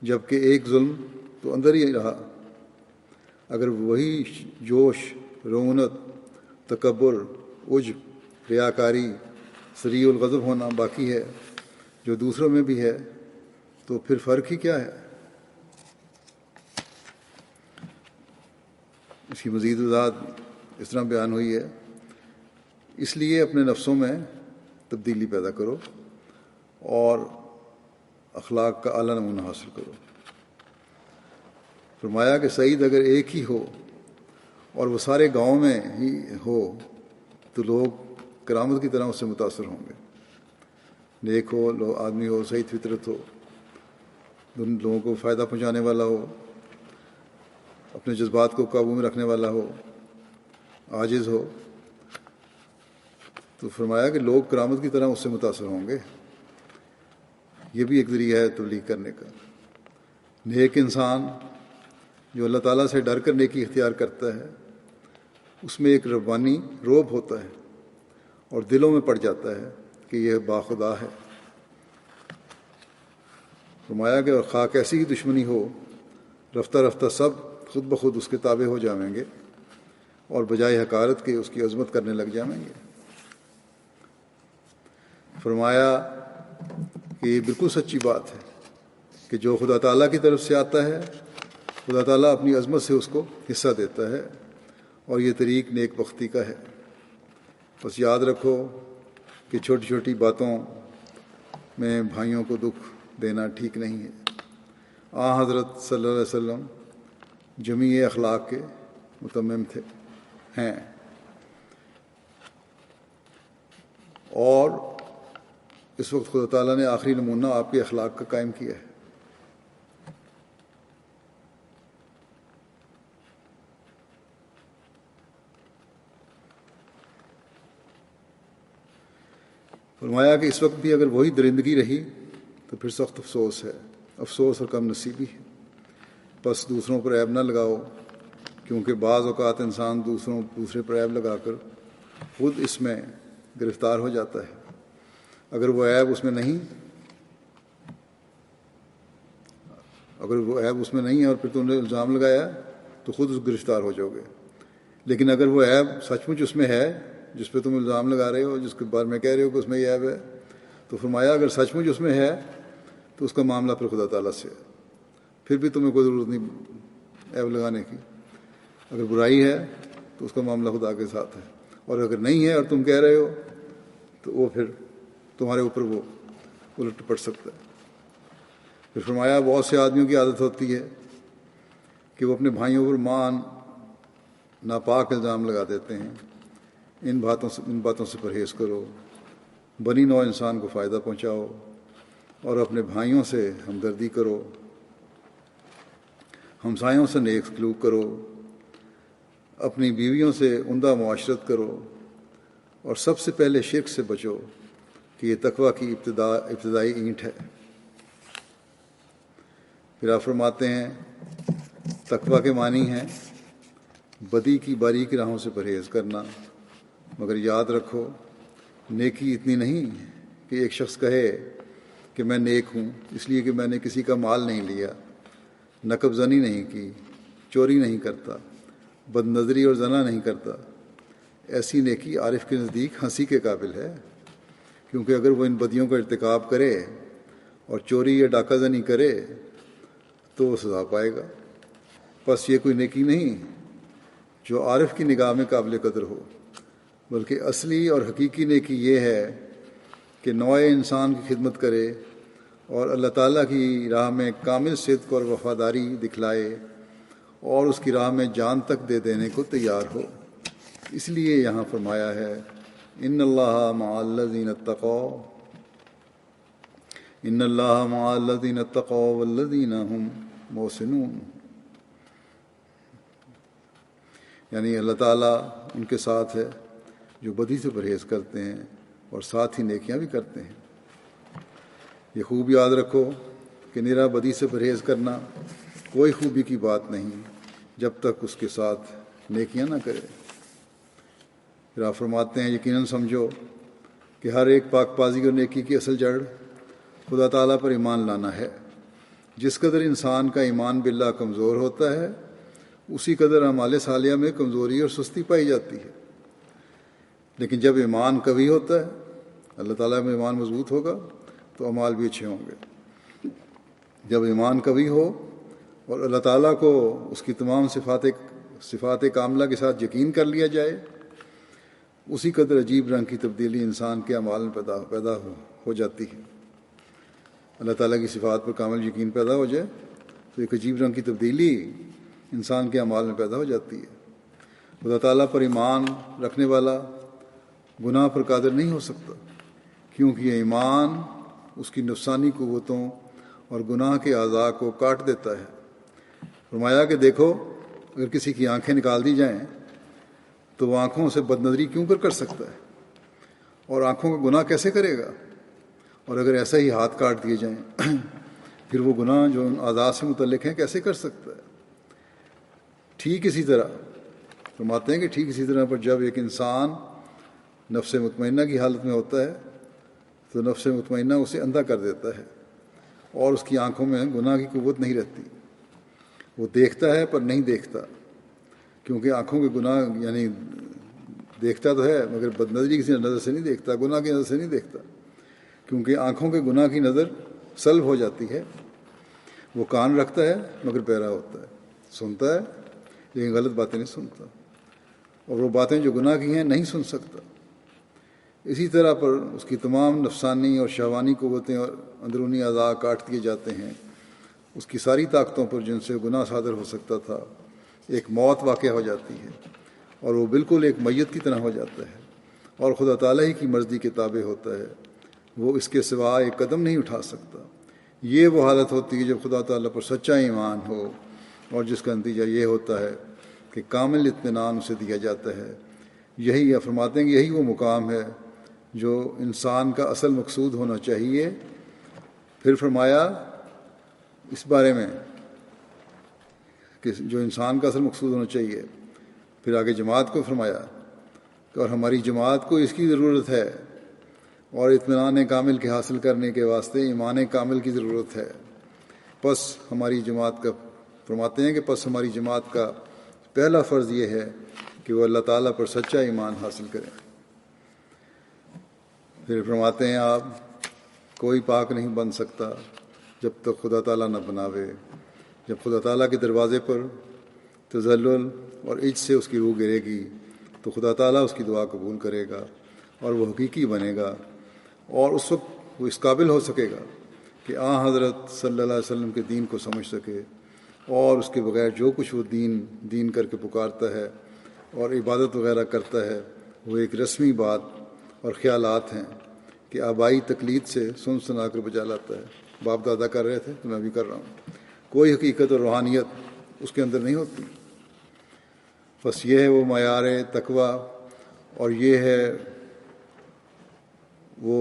جب کہ ایک ظلم تو اندر ہی رہا۔ اگر وہی جوش، رعونت، تکبر، عجب، ریاکاری، سریع الغضب ہونا باقی ہے جو دوسروں میں بھی ہے، تو پھر فرق ہی کیا ہے؟ اس کی مزید وضاحت اس طرح بیان ہوئی ہے، اس لیے اپنے نفسوں میں تبدیلی پیدا کرو اور اخلاق کا اعلیٰ نمونہ حاصل کرو۔ فرمایا کہ سعید اگر ایک ہی ہو اور وہ سارے گاؤں میں ہی ہو تو لوگ کرامت کی طرح اس سے متاثر ہوں گے۔ نیک ہو، آدمی ہو، سعید فطرت ہو، لوگوں کو فائدہ پہنچانے والا ہو، اپنے جذبات کو قابو میں رکھنے والا ہو، عاجز ہو، تو فرمایا کہ لوگ کرامت کی طرح اس سے متاثر ہوں گے۔ یہ بھی ایک ذریعہ ہے تبلیغ کرنے کا۔ نیک انسان جو اللہ تعالیٰ سے ڈر کر نیکی اختیار کرتا ہے، اس میں ایک ربانی رعب ہوتا ہے اور دلوں میں پڑ جاتا ہے کہ یہ باخدا ہے۔ فرمایا کہ خواہ کیسی ہی دشمنی ہو، رفتہ رفتہ سب خود بخود اس کے تابع ہو جائیں گے اور بجائے حقارت کے اس کی عظمت کرنے لگ جائیں گے۔ فرمایا کہ یہ بالکل سچی بات ہے کہ جو خدا تعالیٰ کی طرف سے آتا ہے، خدا تعالیٰ اپنی عظمت سے اس کو حصہ دیتا ہے، اور یہ طریق نیک بختی کا ہے۔ بس یاد رکھو کہ چھوٹی چھوٹی باتوں میں بھائیوں کو دکھ دینا ٹھیک نہیں ہے۔ حضرت صلی اللہ علیہ وسلم جمیع اخلاق کے متمم ہیں، اور اس وقت خدا تعالیٰ نے آخری نمونہ آپ کے اخلاق کا قائم کیا ہے۔ فرمایا کہ اس وقت بھی اگر وہی درندگی رہی تو پھر سخت افسوس ہے، افسوس اور کم نصیبی ہے۔ بس دوسروں پر عیب نہ لگاؤ، کیونکہ بعض اوقات انسان دوسرے پر عیب لگا کر خود اس میں گرفتار ہو جاتا ہے۔ اگر وہ عیب اس میں نہیں اور پھر تم نے الزام لگایا تو خود اس گرفتار ہو جاؤ گے۔ لیکن اگر وہ عیب سچ مچ اس میں ہے جس پہ تم الزام لگا رہے ہو، جس کے بارے میں کہہ رہے ہو کہ اس میں یہ عیب ہے، تو فرمایا اگر سچ مچ اس میں ہے تو اس کا معاملہ پھر خدا تعالیٰ سے ہے، پھر بھی تمہیں کوئی ضرورت نہیں عیب لگانے کی۔ اگر برائی ہے تو اس کا معاملہ خدا کے ساتھ ہے، اور اگر نہیں ہے اور تم کہہ رہے ہو تو وہ پھر تمہارے اوپر وہ الٹ پڑ سکتا ہے۔ پھر فرمایا بہت سے آدمیوں کی عادت ہوتی ہے کہ وہ اپنے بھائیوں پر ناپاک الزام لگا دیتے ہیں۔ ان باتوں سے پرہیز کرو، بنی نوع انسان کو فائدہ پہنچاؤ اور اپنے بھائیوں سے ہمدردی کرو، ہمسایوں سے نیک سلوک کرو، اپنی بیویوں سے عمدہ معاشرت کرو، اور سب سے پہلے شرک سے بچو کہ یہ تقویٰ کی ابتدائی اینٹ ہے۔ پھر آپ فرماتے ہیں تقویٰ کے معنی ہیں بدی کی باریک راہوں سے پرہیز کرنا، مگر یاد رکھو نیکی اتنی نہیں کہ ایک شخص کہے کہ میں نیک ہوں اس لیے کہ میں نے کسی کا مال نہیں لیا، نقب زنی نہیں کی، چوری نہیں کرتا، بد نظری اور زنا نہیں کرتا۔ ایسی نیکی عارف کے نزدیک ہنسی کے قابل ہے، کیونکہ اگر وہ ان بدیوں کا ارتکاب کرے اور چوری یا ڈاکہ زنی کرے تو وہ سزا پائے گا۔ بس یہ کوئی نیکی نہیں جو عارف کی نگاہ میں قابل قدر ہو، بلکہ اصلی اور حقیقی نیکی یہ ہے کہ نوع انسان کی خدمت کرے اور اللہ تعالیٰ کی راہ میں کامل صدق اور وفاداری دکھلائے اور اس کی راہ میں جان تک دے دینے کو تیار ہو۔ اس لیے یہاں فرمایا ہے ان اللہ مع الذین اتقوا والذین هم محسنون، یعنی اللہ تعالیٰ ان کے ساتھ ہے جو بدی سے پرہیز کرتے ہیں اور ساتھ ہی نیکیاں بھی کرتے ہیں۔ یہ خوب یاد رکھو کہ نرا بدی سے پرہیز کرنا کوئی خوبی کی بات نہیں جب تک اس کے ساتھ نیکیاں نہ کرے۔ پھر آپ فرماتے ہیں یقیناً سمجھو کہ ہر ایک پاک بازی اور نیکی کی اصل جڑ خدا تعالیٰ پر ایمان لانا ہے۔ جس قدر انسان کا ایمان باللہ کمزور ہوتا ہے اسی قدر اعمال صالحہ میں کمزوری اور سستی پائی جاتی ہے، لیکن جب ایمان قوی ہوتا ہے، اللہ تعالیٰ میں ایمان مضبوط ہوگا تو اعمال بھی اچھے ہوں گے۔ جب ایمان قوی ہو اور اللہ تعالیٰ کو اس کی تمام صفات کاملہ کے ساتھ یقین کر لیا جائے، اسی قدر عجیب رنگ کی تبدیلی انسان کے اعمال میں پیدا ہو جاتی ہے۔ اللہ تعالیٰ کی صفات پر کامل یقین پیدا ہو جائے تو ایک عجیب رنگ کی تبدیلی انسان کے اعمال میں پیدا ہو جاتی ہے۔ خدا تعالیٰ پر ایمان رکھنے والا گناہ پر قادر نہیں ہو سکتا، کیونکہ یہ ایمان اس کی نفسانی قوتوں اور گناہ کے اعضاء کو کاٹ دیتا ہے۔ فرمایا کہ دیکھو، اگر کسی کی آنکھیں نکال دی جائیں تو وہ آنکھوں سے بد نظری کیوں کر سکتا ہے، اور آنکھوں کا گناہ کیسے کرے گا؟ اور اگر ایسا ہی ہاتھ کاٹ دیے جائیں پھر وہ گناہ جو ان اعضاء سے متعلق ہیں کیسے کر سکتا ہے؟ ٹھیک اسی طرح فرماتے ہیں کہ ٹھیک اسی طرح پر جب ایک انسان نفس مطمئنہ کی حالت میں ہوتا ہے تو نفس مطمئنہ اسے اندھا کر دیتا ہے اور اس کی آنکھوں میں گناہ کی قوت نہیں رہتی۔ وہ دیکھتا ہے پر نہیں دیکھتا، کیونکہ آنکھوں کے گناہ یعنی دیکھتا تو ہے مگر بد نظری کسی نظر سے نہیں دیکھتا، گناہ کی نظر سے نہیں دیکھتا، کیونکہ آنکھوں کے گناہ کی نظر سلب ہو جاتی ہے۔ وہ کان رکھتا ہے مگر بہرا ہوتا ہے، سنتا ہے لیکن غلط باتیں نہیں سنتا، اور وہ باتیں جو گناہ کی ہیں نہیں سن سکتا۔ اسی طرح پر اس کی تمام نفسانی اور شہوانی قوتیں اور اندرونی اعضاء کاٹ دیے جاتے ہیں۔ اس کی ساری طاقتوں پر جن سے گناہ صادر ہو سکتا تھا ایک موت واقع ہو جاتی ہے، اور وہ بالکل ایک میت کی طرح ہو جاتا ہے اور خدا تعالیٰ ہی کی مرضی کے تابع ہوتا ہے۔ وہ اس کے سوا ایک قدم نہیں اٹھا سکتا۔ یہ وہ حالت ہوتی ہے جب خدا تعالیٰ پر سچا ایمان ہو، اور جس کا نتیجہ یہ ہوتا ہے کہ کامل اطمینان اسے دیا جاتا ہے۔ یہی فرماتے ہیں کہ یہی وہ مقام ہے جو انسان کا اصل مقصود ہونا چاہیے۔ پھر فرمایا اس بارے میں کہ جو انسان کا اصل مقصود ہونا چاہیے، پھر آگے جماعت کو فرمایا کہ اور ہماری جماعت کو اس کی ضرورت ہے، اور اطمینان کامل کے حاصل کرنے کے واسطے ایمان کامل کی ضرورت ہے۔ پس ہماری جماعت کا فرماتے ہیں کہ پس ہماری جماعت کا پہلا فرض یہ ہے کہ وہ اللہ تعالیٰ پر سچا ایمان حاصل کریں۔ پھر فرماتے ہیں آپ کوئی پاک نہیں بن سکتا جب تک خدا تعالیٰ نہ بناوے۔ جب خدا تعالیٰ کے دروازے پر تذلل اور عجز سے اس کی روح گرے گی تو خدا تعالیٰ اس کی دعا قبول کرے گا اور وہ حقیقی بنے گا، اور اس وقت وہ اس قابل ہو سکے گا کہ حضرت صلی اللہ علیہ وسلم کے دین کو سمجھ سکے، اور اس کے بغیر جو کچھ وہ دین کر کے پکارتا ہے اور عبادت وغیرہ کرتا ہے وہ ایک رسمی بات اور خیالات ہیں کہ آبائی تقلید سے سنا کر بجا لاتا ہے۔ باپ دادا کر رہے تھے تو میں بھی کر رہا ہوں، کوئی حقیقت اور روحانیت اس کے اندر نہیں ہوتی۔ بس یہ ہے وہ معیار تقویٰ، اور یہ ہے وہ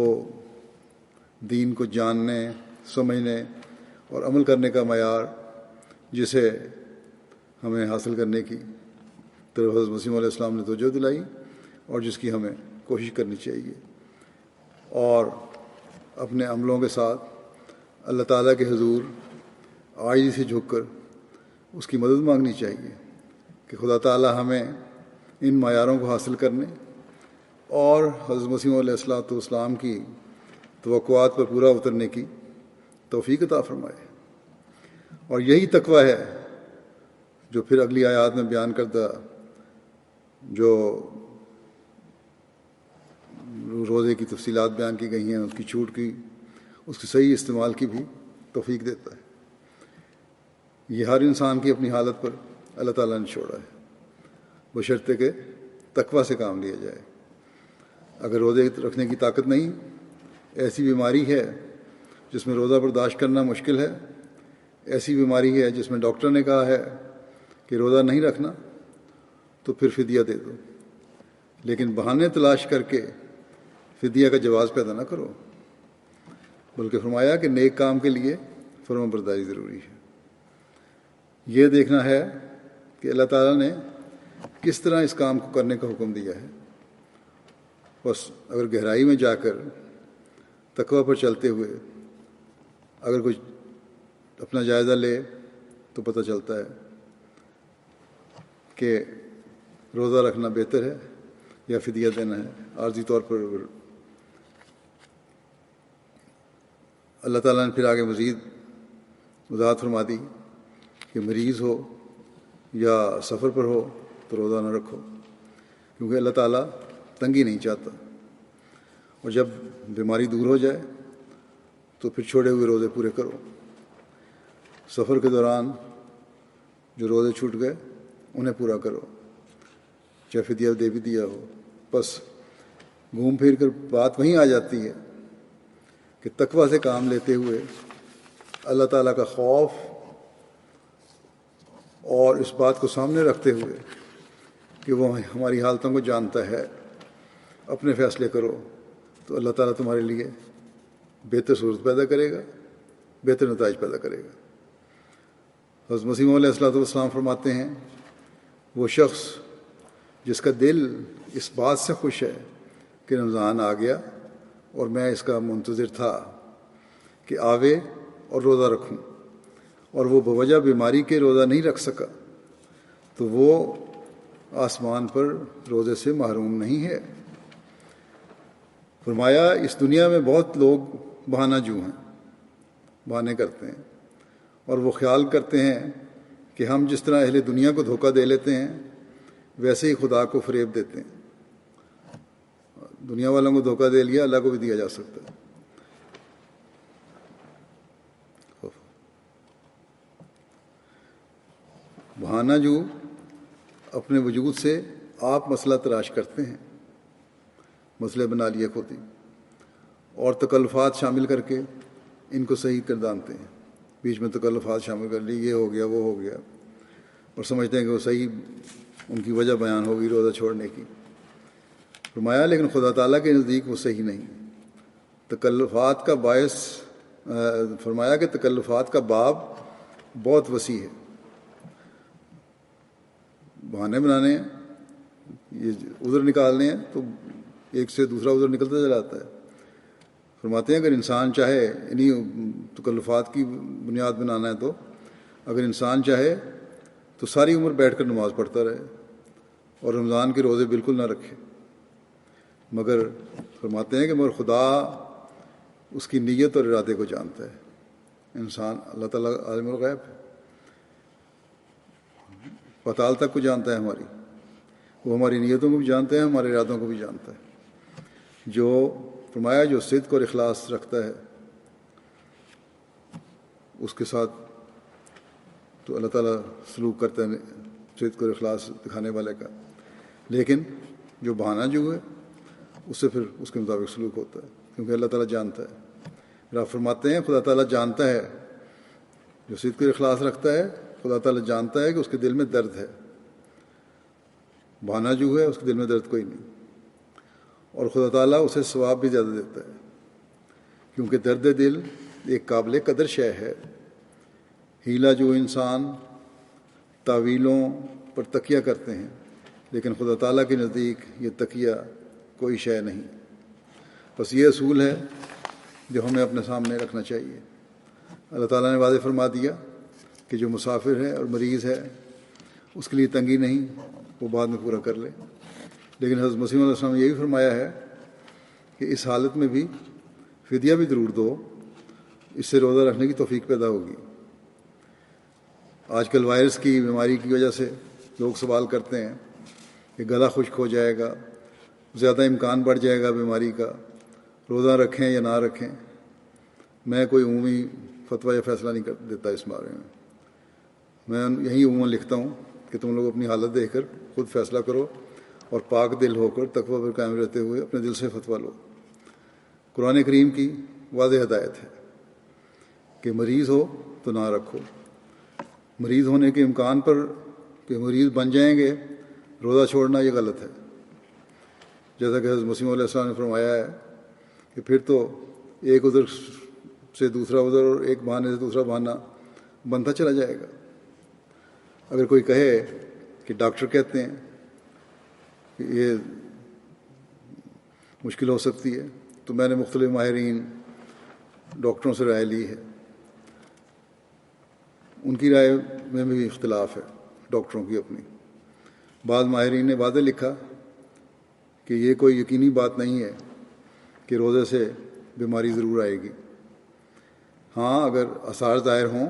دین کو جاننے، سمجھنے اور عمل کرنے کا معیار جسے ہمیں حاصل کرنے کی طرف حضرت مسیح علیہ السلام نے توجہ دلائی، اور جس کی ہمیں کوشش کرنی چاہیے، اور اپنے عملوں کے ساتھ اللہ تعالیٰ کے حضور عاجزی سے جھک کر اس کی مدد مانگنی چاہیے کہ خدا تعالیٰ ہمیں ان معیاروں کو حاصل کرنے اور حضرت مسیح علیہ السلام کی توقعات پر پورا اترنے کی توفیق عطا فرمائے۔ اور یہی تقویٰ ہے جو پھر اگلی آیات میں بیان کردہ جو روزے کی تفصیلات بیان کی گئی ہیں، اس کی چھوٹ کی، اس کے صحیح استعمال کی بھی توفیق دیتا ہے۔ یہ ہر انسان کی اپنی حالت پر اللہ تعالیٰ نے چھوڑا ہے، بشرطے کہ تقویٰ سے کام لیا جائے۔ اگر روزے رکھنے کی طاقت نہیں، ایسی بیماری ہے جس میں روزہ برداشت کرنا مشکل ہے، ایسی بیماری ہے جس میں ڈاکٹر نے کہا ہے کہ روزہ نہیں رکھنا، تو پھر فدیہ دے دو، لیکن بہانے تلاش کر کے فدیہ کا جواز پیدا نہ کرو، بلکہ فرمایا کہ نیک کام کے لیے فرمان برداری ضروری ہے۔ یہ دیکھنا ہے کہ اللہ تعالیٰ نے کس طرح اس کام کو کرنے کا حکم دیا ہے، بس اگر گہرائی میں جا کر تقوی پر چلتے ہوئے اگر کوئی اپنا جائزہ لے تو پتہ چلتا ہے کہ روزہ رکھنا بہتر ہے یا فدیہ دینا ہے عارضی طور پر۔ اللہ تعالیٰ نے پھر آگے مزید وضاحت فرما دی کہ مریض ہو یا سفر پر ہو تو روزہ نہ رکھو، کیونکہ اللہ تعالیٰ تنگی نہیں چاہتا، اور جب بیماری دور ہو جائے تو پھر چھوڑے ہوئے روزے پورے کرو۔ سفر کے دوران جو روزے چھوٹ گئے انہیں پورا کرو، چاہے فدیہ دے بھی دیا ہو۔ بس گھوم پھر کر بات وہیں آ جاتی ہے کہ تقوی سے کام لیتے ہوئے اللہ تعالیٰ کا خوف اور اس بات کو سامنے رکھتے ہوئے کہ وہ ہماری حالتوں کو جانتا ہے، اپنے فیصلے کرو تو اللہ تعالیٰ تمہارے لیے بہتر صورت پیدا کرے گا، بہتر نتائج پیدا کرے گا۔ حضرت مسیح علیہ السلام فرماتے ہیں وہ شخص جس کا دل اس بات سے خوش ہے کہ رمضان آ گیا اور میں اس کا منتظر تھا کہ آوے اور روزہ رکھوں، اور وہ بوجہ بیماری کے روزہ نہیں رکھ سکا، تو وہ آسمان پر روزے سے محروم نہیں ہے۔ فرمایا اس دنیا میں بہت لوگ بہانہ جو ہیں، بہانے کرتے ہیں، اور وہ خیال کرتے ہیں کہ ہم جس طرح اہل دنیا کو دھوکہ دے لیتے ہیں ویسے ہی خدا کو فریب دیتے ہیں۔ دنیا والوں کو دھوکہ دے لیا، اللہ کو بھی دیا جا سکتا ہے۔ بہانہ جو اپنے وجود سے آپ مسئلہ تراش کرتے ہیں، مسئلے بنا لیے خود ہی، اور تکلفات شامل کر کے ان کو صحیح گردانتے ہیں۔ بیچ میں تکلفات شامل کر لی، یہ ہو گیا وہ ہو گیا، اور سمجھتے ہیں کہ وہ صحیح ان کی وجہ بیان ہوگی روزہ چھوڑنے کی۔ فرمایا لیکن خدا تعالیٰ کے نزدیک وہ صحیح نہیں۔ تکلفات کا باعث فرمایا کہ تکلفات کا باب بہت وسیع ہے۔ بہانے بنانے ہیں، یہ عذر نکالنے ہیں، تو ایک سے دوسرا عذر نکلتا چلا جاتا ہے۔ فرماتے ہیں اگر انسان چاہے انہیں تکلفات کی بنیاد بنانا ہے، تو اگر انسان چاہے تو ساری عمر بیٹھ کر نماز پڑھتا رہے اور رمضان کے روزے بالکل نہ رکھے، مگر فرماتے ہیں کہ مگر خدا اس کی نیت اور ارادے کو جانتا ہے۔ انسان اللہ تعالیٰ عالم الغیب ہے، پتال تک کو جانتا ہے ہماری، وہ ہماری نیتوں کو بھی جانتا ہے، ہمارے ارادوں کو بھی جانتا ہے۔ جو فرمایا جو صدق اور اخلاص رکھتا ہے اس کے ساتھ تو اللہ تعالیٰ سلوک کرتا ہے صدق اور اخلاص دکھانے والے کا، لیکن جو بہانہ جو ہے اس سے پھر اس کے مطابق سلوک ہوتا ہے، کیونکہ اللہ تعالیٰ جانتا ہے۔ پھر آپ فرماتے ہیں خدا تعالیٰ جانتا ہے، جو صدق اور اخلاص رکھتا ہے خدا تعالیٰ جانتا ہے کہ اس کے دل میں درد ہے۔ بہانہ جو ہے اس کے دل میں درد کوئی نہیں، اور خدا تعالیٰ اسے ثواب بھی زیادہ دیتا ہے، کیونکہ درد دل ایک قابل قدر شے ہے۔ ہیلا جو انسان تعویلوں پر تکیہ کرتے ہیں، لیکن خدا تعالیٰ کے نزدیک یہ تکیہ کوئی شے نہیں۔ بس یہ اصول ہے جو ہمیں اپنے سامنے رکھنا چاہیے۔ اللہ تعالیٰ نے واضح فرما دیا کہ جو مسافر ہے اور مریض ہے اس کے لیے تنگی نہیں، وہ بعد میں پورا کر لے، لیکن حضرت مسیح علیہ السلام نے یہ بھی فرمایا ہے کہ اس حالت میں بھی فدیہ بھی ضرور دو، اس سے روزہ رکھنے کی توفیق پیدا ہوگی۔ آج کل وائرس کی بیماری کی وجہ سے لوگ سوال کرتے ہیں کہ گلا خشک ہو جائے گا، زیادہ امکان بڑھ جائے گا بیماری کا، روزہ رکھیں یا نہ رکھیں۔ میں کوئی عمومی فتویٰ یا فیصلہ نہیں دیتا اس بارے میں یہی عموماً لکھتا ہوں کہ تم لوگ اپنی حالت دیکھ کر خود فیصلہ کرو اور پاک دل ہو کر تقوی پر قائم رہتے ہوئے اپنے دل سے فتویٰ لو۔ قرآن کریم کی واضح ہدایت ہے کہ مریض ہو تو نہ رکھو۔ مریض ہونے کے امکان پر کہ مریض بن جائیں گے روزہ چھوڑنا یہ غلط ہے، جیسا کہ حضرت مسیح علیہ السلام نے فرمایا ہے کہ پھر تو ایک عذر سے دوسرا عذر اور ایک بہانے سے دوسرا بہانہ بنتا چلا جائے گا۔ اگر کوئی کہے کہ ڈاکٹر کہتے ہیں کہ یہ مشکل ہو سکتی ہے، تو میں نے مختلف ماہرین ڈاکٹروں سے رائے لی ہے. ان کی رائے میں بھی اختلاف ہے ڈاکٹروں کی اپنی. بعض ماہرین نے واضح لکھا کہ یہ کوئی یقینی بات نہیں ہے کہ روزے سے بیماری ضرور آئے گی. ہاں، اگر آثار ظاہر ہوں،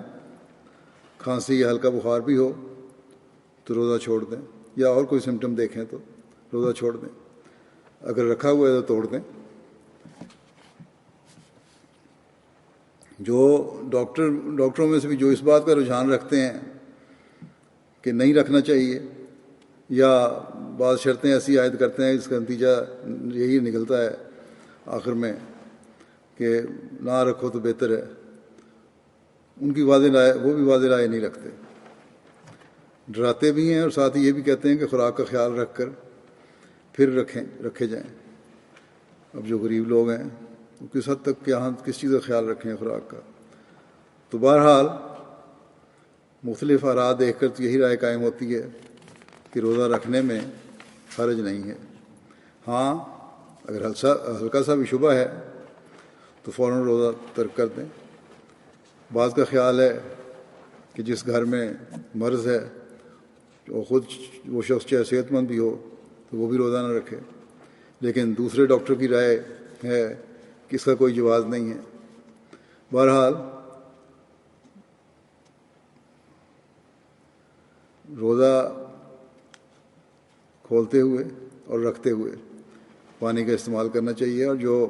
کھانسی یا ہلکا بخار بھی ہو تو روزہ چھوڑ دیں، یا اور کوئی سمٹم دیکھیں تو روزہ چھوڑ دیں. اگر رکھا ہوا ہے تو توڑ دیں. جو ڈاکٹروں میں سے بھی جو اس بات کا رجحان رکھتے ہیں کہ نہیں رکھنا چاہیے، یا بعض شرطیں ایسی عائد کرتے ہیں جس کا نتیجہ یہی نکلتا ہے آخر میں کہ نہ رکھو تو بہتر ہے، ان کی واضح رائے، وہ بھی واضح رائے نہیں رکھتے. ڈراتے بھی ہیں اور ساتھ ہی یہ بھی کہتے ہیں کہ خوراک کا خیال رکھ کر پھر رکھے جائیں. اب جو غریب لوگ ہیں وہ کس حد تک یہاں کس چیز کا خیال رکھیں خوراک کا. تو بہرحال مختلف آراء دیکھ کر تو یہی رائے قائم ہوتی ہے کہ روزہ رکھنے میں حرج نہیں ہے. ہاں، اگر ہلکا سا بھی شبہ ہے تو فوراً روزہ ترک کر دیں. بعض کا خیال ہے کہ جس گھر میں مرض ہے اور خود وہ شخص چاہے صحت مند بھی ہو تو وہ بھی روزہ نہ رکھے، لیکن دوسرے ڈاکٹر کی رائے ہے کہ اس کا کوئی جواز نہیں ہے. بہرحال روزہ کھولتے ہوئے اور رکھتے ہوئے پانی کا استعمال کرنا چاہیے، اور جو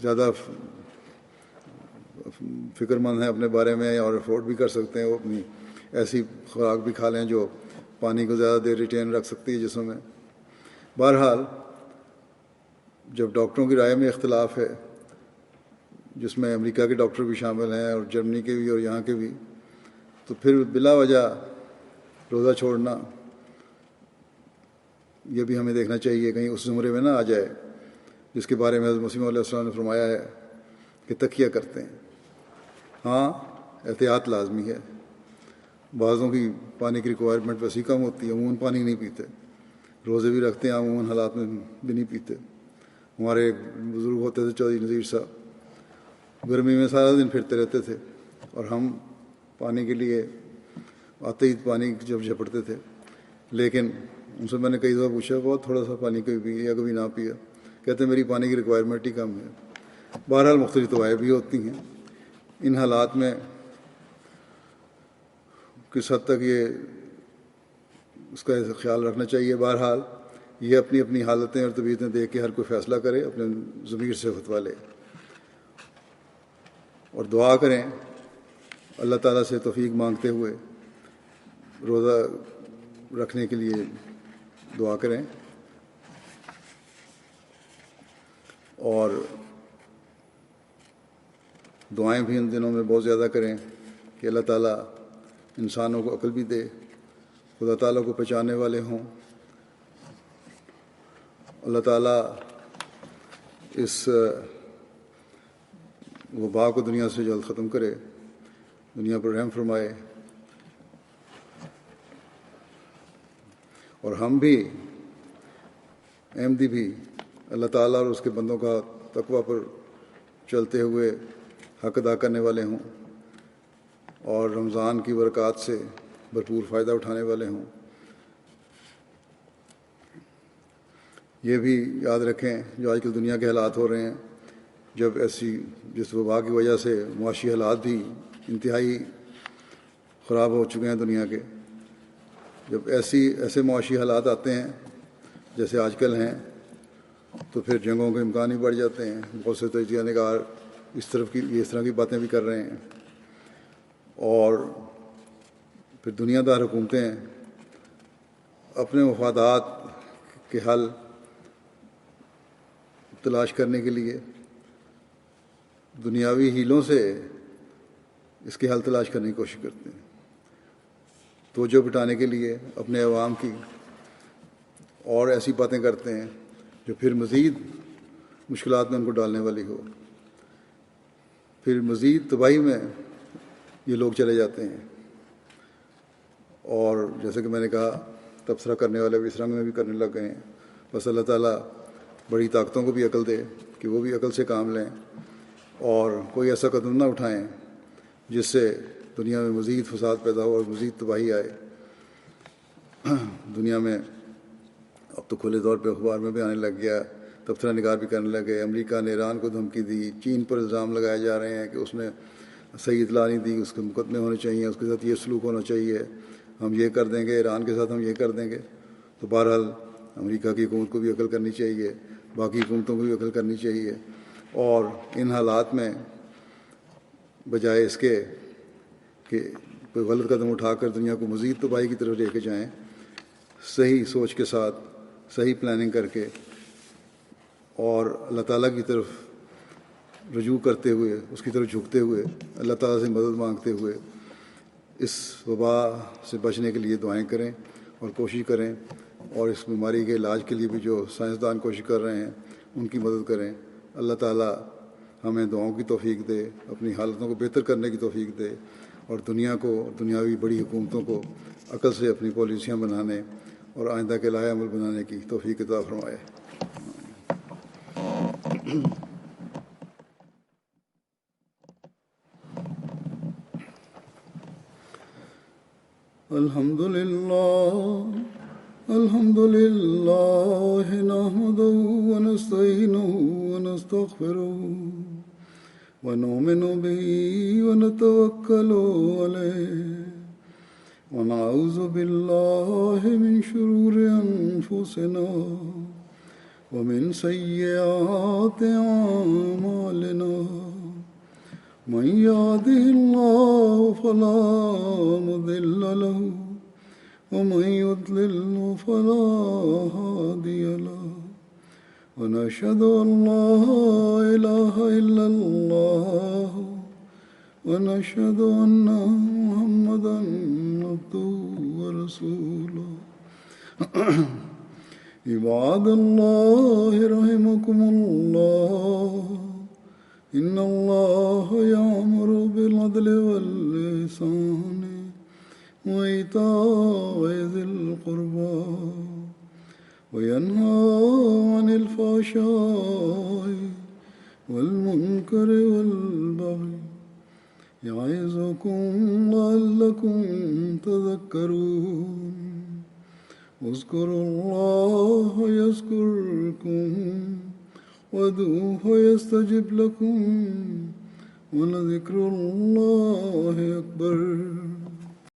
زیادہ فکر مند ہیں اپنے بارے میں اور افورڈ بھی کر سکتے ہیں، وہ اپنی ایسی خوراک بھی کھا لیں جو پانی کو زیادہ دیر ریٹین رکھ سکتی ہے جسم میں. بہرحال جب ڈاکٹروں کی رائے میں اختلاف ہے، جس میں امریکہ کے ڈاکٹر بھی شامل ہیں اور جرمنی کے بھی اور یہاں کے بھی، تو پھر بلا وجہ روزہ چھوڑنا یہ بھی ہمیں دیکھنا چاہیے کہیں اس زمرے میں نہ آ جائے جس کے بارے میں حضرت مسیح علیہ السلام نے فرمایا ہے کہ تکیہ کرتے ہیں. ہاں، احتیاط لازمی ہے. بعضوں کی پانی کی ریکوائرمنٹ ویسی کم ہوتی ہے، عموماً پانی نہیں پیتے. روزے بھی رکھتے ہیں، عموماً حالات میں بھی نہیں پیتے. ہمارے ایک بزرگ ہوتے تھے چودھری نذیر صاحب، گرمی میں سارا دن پھرتے رہتے تھے اور ہم پانی کے لیے آتے ہی پانی جب جھپٹتے تھے. لیکن ان سے میں نے کئی دفعہ پوچھا، بہت تھوڑا سا پانی کبھی پیا یا کبھی نہ پیا. کہتے میری پانی کی ریکوائرمنٹ ہی کم ہے. بہرحال مختلف توائیں بھی ہوتی ہیں. ان حالات میں کس حد تک یہ اس کا خیال رکھنا چاہیے، بہرحال یہ اپنی اپنی حالتیں اور طبیعتیں دیکھ کے ہر کوئی فیصلہ کرے، اپنے ضمیر سے فتویٰ لے اور دعا کریں. اللہ تعالیٰ سے توفیق مانگتے ہوئے روزہ رکھنے کے لیے دعا کریں، اور دعائیں بھی ان دنوں میں بہت زیادہ کریں کہ اللہ تعالیٰ انسانوں کو عقل بھی دے، خدا تعالیٰ کو پہچاننے والے ہوں. اللہ تعالیٰ اس وبا کو دنیا سے جلد ختم کرے، دنیا پر رحم فرمائے، اور ہم بھی احمدی بھی اللہ تعالیٰ اور اس کے بندوں کا تقویٰ پر چلتے ہوئے حق ادا کرنے والے ہوں اور رمضان کی برکات سے بھرپور فائدہ اٹھانے والے ہوں. یہ بھی یاد رکھیں جو آج کل دنیا کے حالات ہو رہے ہیں، جب جس وبا کی وجہ سے معاشی حالات بھی انتہائی خراب ہو چکے ہیں دنیا کے، جب ایسے معاشی حالات آتے ہیں جیسے آج کل ہیں تو پھر جنگوں کے امکان ہی بڑھ جاتے ہیں. بہت سے تجزیہ نگار اس طرح کی باتیں بھی کر رہے ہیں، اور پھر دنیا دار حکومتیں اپنے مفادات کے حل تلاش کرنے کے لیے دنیاوی ہیلوں سے اس کے حل تلاش کرنے کی کوشش کرتے ہیں، توجہ بٹانے کے لیے اپنے عوام کی، اور ایسی باتیں کرتے ہیں جو پھر مزید مشکلات میں ان کو ڈالنے والی ہو. پھر مزید تباہی میں یہ لوگ چلے جاتے ہیں. اور جیسے کہ میں نے کہا، تبصرہ کرنے والے بھی اس رنگ میں بھی کرنے لگ گئے ہیں. بس اللہ تعالیٰ بڑی طاقتوں کو بھی عقل دے کہ وہ بھی عقل سے کام لیں اور کوئی ایسا قدم نہ اٹھائیں جس سے دنیا میں مزید فساد پیدا ہو اور مزید تباہی آئے۔ دنیا میں اب تو کھلے طور پہ اخبار میں بھی آنے لگ گیا، تبصرہ نگار بھی کرنے لگے، امریکہ نے ایران کو دھمکی دی، چین پر الزام لگائے جا رہے ہیں کہ اس نے صحیح اطلاع نہیں دی، اس کے مقدمے ہونے چاہیے، اس کے ساتھ یہ سلوک ہونا چاہیے، ہم یہ کر دیں گے، ایران کے ساتھ ہم یہ کر دیں گے۔ تو بہرحال امریکہ کی حکومت کو بھی عقل کرنی چاہیے، باقی حکومتوں کو بھی عقل کرنی چاہیے، اور ان حالات میں بجائے اس کے کہ کوئی غلط قدم اٹھا کر دنیا کو مزید تباہی کی طرف لے کے جائیں، صحیح سوچ کے ساتھ صحیح پلاننگ کر کے اور اللہ تعالیٰ کی طرف رجوع کرتے ہوئے، اس کی طرف جھکتے ہوئے، اللہ تعالیٰ سے مدد مانگتے ہوئے اس وبا سے بچنے کے لیے دعائیں کریں اور کوشش کریں، اور اس بیماری کے علاج کے لیے بھی جو سائنسدان کوشش کر رہے ہیں ان کی مدد کریں۔ اللہ تعالیٰ ہمیں دعاؤں کی توفیق دے، اپنی حالتوں کو بہتر کرنے کی توفیق دے، اور دنیا کو، دنیاوی بڑی حکومتوں کو عقل سے اپنی پالیسیاں بنانے اور آئندہ کے لائحہ عمل بنانے کی توفیق عطا فرمائے۔ الحمد لله نحمده ونستعينه ونستغفره ونؤمن به ونتوكل عليه ونعوذ بالله من شرور أنفسنا ومن سيئات أعمالنا من يهده الله فلا مضل له ومن يضلل فلا هادي له ونشهد أن لا إله إلا الله ونشهد أن محمدا عبده ورسوله عباد الله رحمكم الله إن الله يأمر بالعدل والإحسان وإيتاء ذي القربى وينهى عن الفحشاء والمنكر والبغي يعظكم لعلكم تذكرون اذكروا الله يذكركم وادعوه يستجب لكم ولذكر الله أكبر